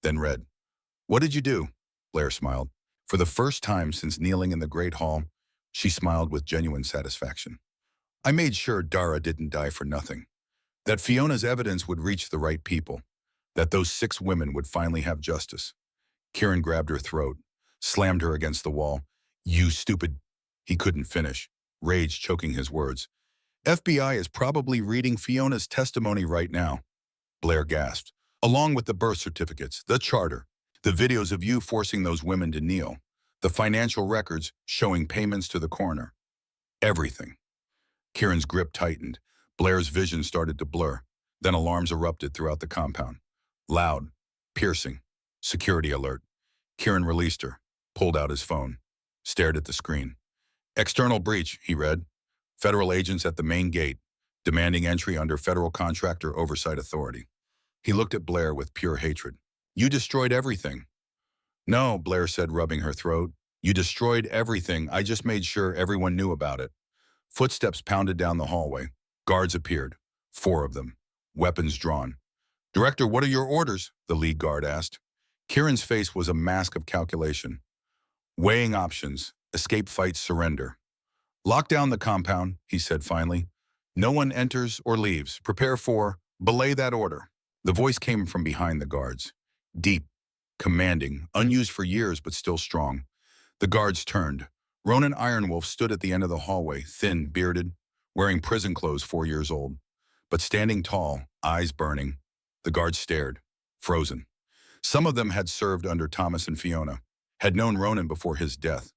then red. What did you do? Blair smiled. For the first time since kneeling in the Great Hall, she smiled with genuine satisfaction. I made sure Dara didn't die for nothing. That Fiona's evidence would reach the right people. That those 6 women would finally have justice. Kieran grabbed her throat, slammed her against the wall. You stupid. He couldn't finish, rage choking his words. FBI is probably reading Fiona's testimony right now. Blair gasped. Along with the birth certificates, the charter, the videos of you forcing those women to kneel, the financial records showing payments to the coroner. Everything. Kieran's grip tightened. Blair's vision started to blur. Then alarms erupted throughout the compound. Loud, piercing, security alert. Kieran released her, pulled out his phone, stared at the screen. External breach, he read. Federal agents at the main gate, demanding entry under Federal Contractor Oversight Authority. He looked at Blair with pure hatred. You destroyed everything. No, Blair said, rubbing her throat. You destroyed everything. I just made sure everyone knew about it. Footsteps pounded down the hallway. Guards appeared. 4 of them. Weapons drawn. Director, what are your orders? The lead guard asked. Kieran's face was a mask of calculation. Weighing options. Escape, fight, surrender. Lock down the compound, he said finally. No one enters or leaves. Prepare for, belay that order. The voice came from behind the guards. Deep, commanding, unused for years but still strong. The guards turned. Ronan Ironwolf stood at the end of the hallway, thin, bearded, wearing prison clothes 4 years old. But standing tall, eyes burning. The guards stared, frozen. Some of them had served under Thomas and Fiona, had known Ronan before his death.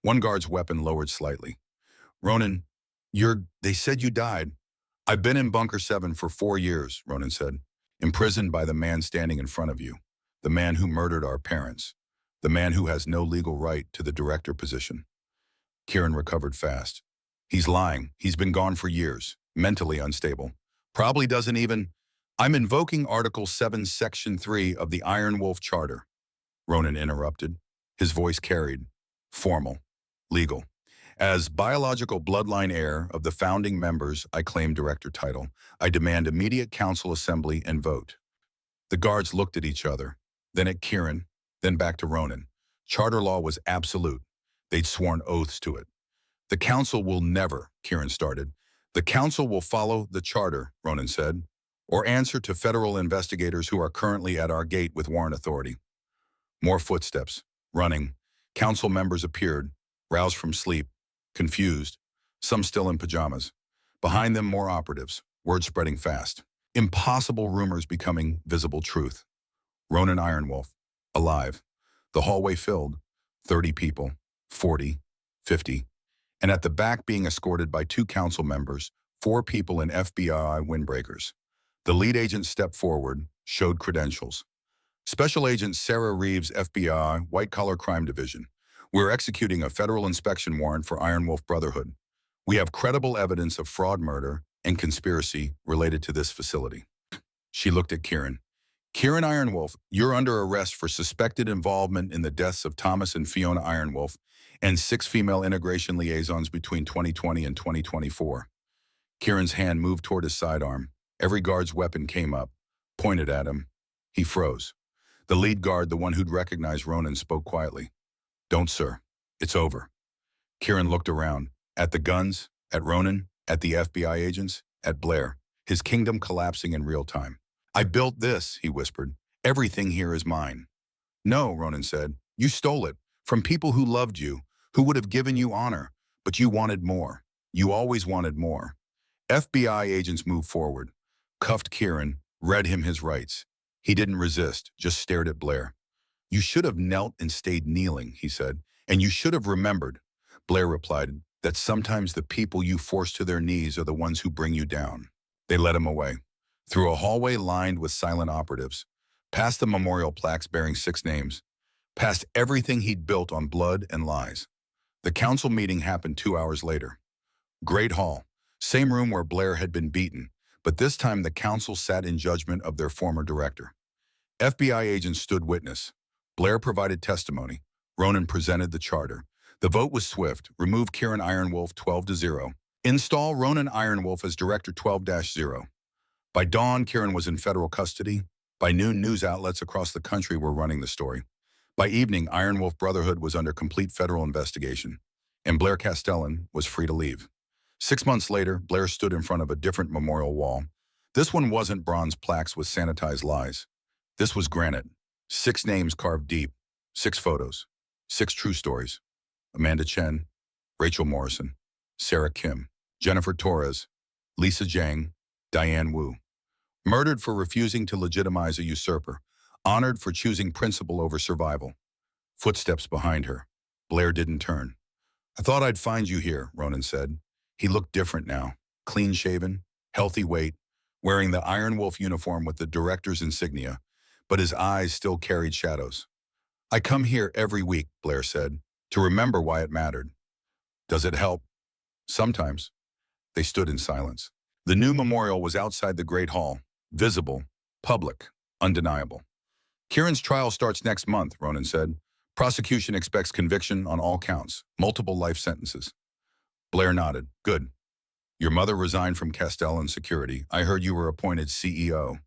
One guard's weapon lowered slightly. Ronan, they said you died. I've been in Bunker 7 for 4 years, Ronan said, imprisoned by the man standing in front of you, the man who murdered our parents, the man who has no legal right to the director position. Kieran recovered fast. He's lying. He's been gone for years, mentally unstable. Probably doesn't even... I'm invoking Article 7, Section 3 of the Iron Wolf Charter, Ronan interrupted. His voice carried, formal, legal. As biological bloodline heir of the founding members, I claim director title. I demand immediate council assembly and vote. The guards looked at each other, then at Kieran, then back to Ronan. Charter law was absolute. They'd sworn oaths to it. The council will never, Kieran started. The council will follow the charter, Ronan said, or answer to federal investigators who are currently at our gate with warrant authority. More footsteps, running. Council members appeared, roused from sleep, confused, some still in pajamas. Behind them, more operatives, word spreading fast. Impossible rumors becoming visible truth. Ronan Ironwolf, alive. The hallway filled, 30 people, 40, 50. And at the back being escorted by 2 council members, 4 people in FBI windbreakers. The lead agent stepped forward, showed credentials. Special Agent Sarah Reeves, FBI, White Collar Crime Division. We're executing a federal inspection warrant for Iron Wolf Brotherhood. We have credible evidence of fraud, murder, and conspiracy related to this facility. She looked at Kieran. Kieran Ironwolf, you're under arrest for suspected involvement in the deaths of Thomas and Fiona Ironwolf and 6 female integration liaisons between 2020 and 2024. Kieran's hand moved toward his sidearm. Every guard's weapon came up, pointed at him. He froze. The lead guard, the one who'd recognized Ronan, spoke quietly. Don't, sir. It's over. Kieran looked around, at the guns, at Ronan, at the FBI agents, at Blair, his kingdom collapsing in real time. I built this, he whispered. Everything here is mine. No, Ronan said. You stole it from people who loved you, who would have given you honor, but you wanted more. You always wanted more. FBI agents moved forward, cuffed Kieran, read him his rights. He didn't resist, just stared at Blair. You should have knelt and stayed kneeling, he said, and you should have remembered, Blair replied, that sometimes the people you force to their knees are the ones who bring you down. They led him away, through a hallway lined with silent operatives, past the memorial plaques bearing 6 names, past everything he'd built on blood and lies. The council meeting happened 2 hours later. Great Hall, same room where Blair had been beaten, but this time the council sat in judgment of their former director. FBI agents stood witness. Blair provided testimony. Ronan presented the charter. The vote was swift. Remove Kieran Ironwolf 12-0. Install Ronan Ironwolf as Director 12-0. By dawn, Kieran was in federal custody. By noon, news outlets across the country were running the story. By evening, Iron Wolf Brotherhood was under complete federal investigation, and Blair Castellan was free to leave. 6 months later, Blair stood in front of a different memorial wall. This one wasn't bronze plaques with sanitized lies. This was granite. 6 names carved deep, 6 photos, 6 true stories. Amanda Chen, Rachel Morrison, Sarah Kim, Jennifer Torres, Lisa Zhang, Diane Wu. Murdered for refusing to legitimize a usurper, honored for choosing principle over survival. Footsteps behind her. Blair didn't turn. I thought I'd find you here, Ronan said. He looked different now, clean-shaven, healthy weight, wearing the Iron Wolf uniform with the director's insignia, but his eyes still carried shadows. I come here every week, Blair said, to remember why it mattered. Does it help? Sometimes. They stood in silence. The new memorial was outside the Great Hall, visible, public, undeniable. Kieran's trial starts next month, Ronan said. Prosecution expects conviction on all counts, multiple life sentences. Blair nodded. Good. Your mother resigned from Castellan Security. I heard you were appointed CEO.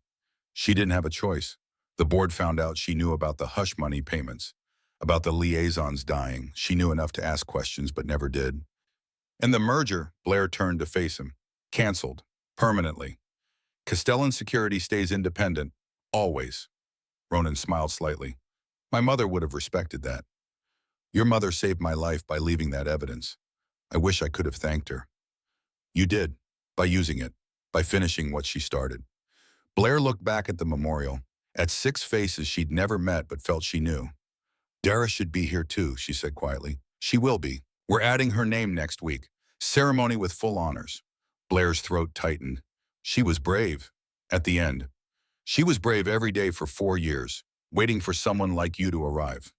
She didn't have a choice. The board found out she knew about the hush money payments, about the liaisons dying. She knew enough to ask questions, but never did. And the merger, Blair turned to face him. Canceled. Permanently. Castellan Security stays independent. Always. Ronan smiled slightly. My mother would have respected that. Your mother saved my life by leaving that evidence. I wish I could have thanked her. You did, by using it, by finishing what she started. Blair looked back at the memorial, at 6 faces she'd never met but felt she knew. Dara should be here too, she said quietly. She will be. We're adding her name next week. Ceremony with full honors. Blair's throat tightened. She was brave. At the end. She was brave every day for 4 years, waiting for someone like you to arrive.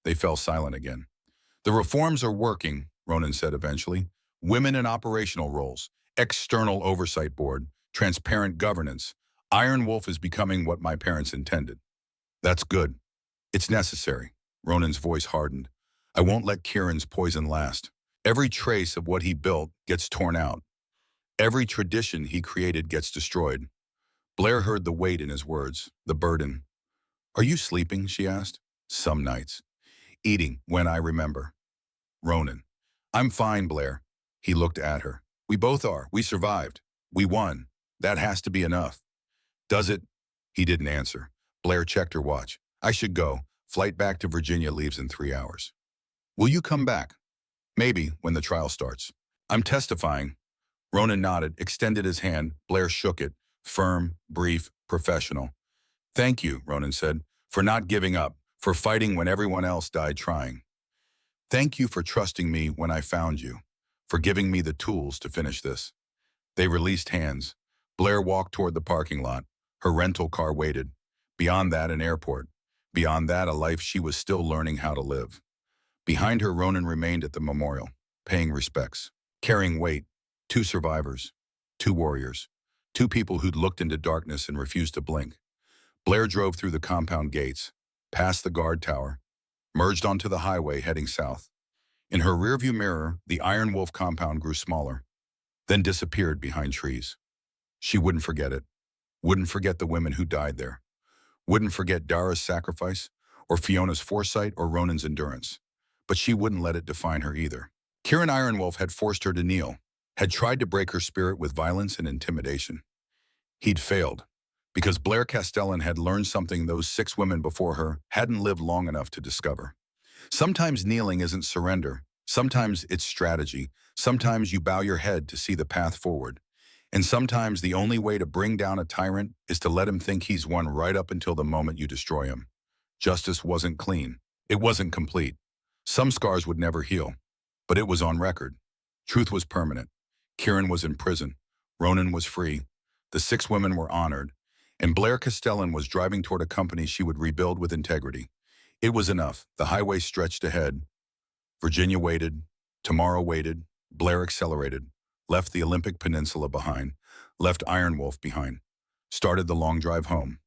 They fell silent again. The reforms are working, Ronan said eventually. Women in operational roles, external oversight board, transparent governance. Iron Wolf is becoming what my parents intended. That's good. It's necessary. Ronan's voice hardened. I won't let Kieran's poison last. Every trace of what he built gets torn out. Every tradition he created gets destroyed. Blair heard the weight in his words, the burden. Are you sleeping, she asked. Some nights. Eating, when I remember. Ronan. I'm fine, Blair. He looked at her. We both are. We survived. We won. That has to be enough. Does it? He didn't answer. Blair checked her watch. I should go. Flight back to Virginia leaves in 3 hours. Will you come back? Maybe, when the trial starts. I'm testifying. Ronan nodded, extended his hand. Blair shook it. Firm, brief, professional. Thank you, Ronan said, for not giving up, for fighting when everyone else died trying. Thank you for trusting me when I found you, for giving me the tools to finish this. They released hands. Blair walked toward the parking lot. Her rental car waited. Beyond that, an airport. Beyond that, a life she was still learning how to live. Behind her, Ronan remained at the memorial, paying respects, carrying weight. 2 survivors, 2 warriors, 2 people who'd looked into darkness and refused to blink. Blair drove through the compound gates, past the guard tower, merged onto the highway heading south. In her rearview mirror, the Iron Wolf compound grew smaller, then disappeared behind trees. She wouldn't forget it. Wouldn't forget the women who died there. Wouldn't forget Dara's sacrifice, or Fiona's foresight, or Ronan's endurance. But she wouldn't let it define her either. Kieran Ironwolf had forced her to kneel, had tried to break her spirit with violence and intimidation. He'd failed, because Blair Castellan had learned something those 6 women before her hadn't lived long enough to discover. Sometimes kneeling isn't surrender. Sometimes it's strategy. Sometimes you bow your head to see the path forward. And sometimes the only way to bring down a tyrant is to let him think he's won right up until the moment you destroy him. Justice wasn't clean. It wasn't complete. Some scars would never heal, but it was on record. Truth was permanent. Kieran was in prison. Ronan was free. The 6 women were honored. And Blair Castellan was driving toward a company she would rebuild with integrity. It was enough. The highway stretched ahead. Virginia waited. Tomorrow waited. Blair accelerated. Left the Olympic Peninsula behind. Left Iron Wolf behind. Started the long drive home.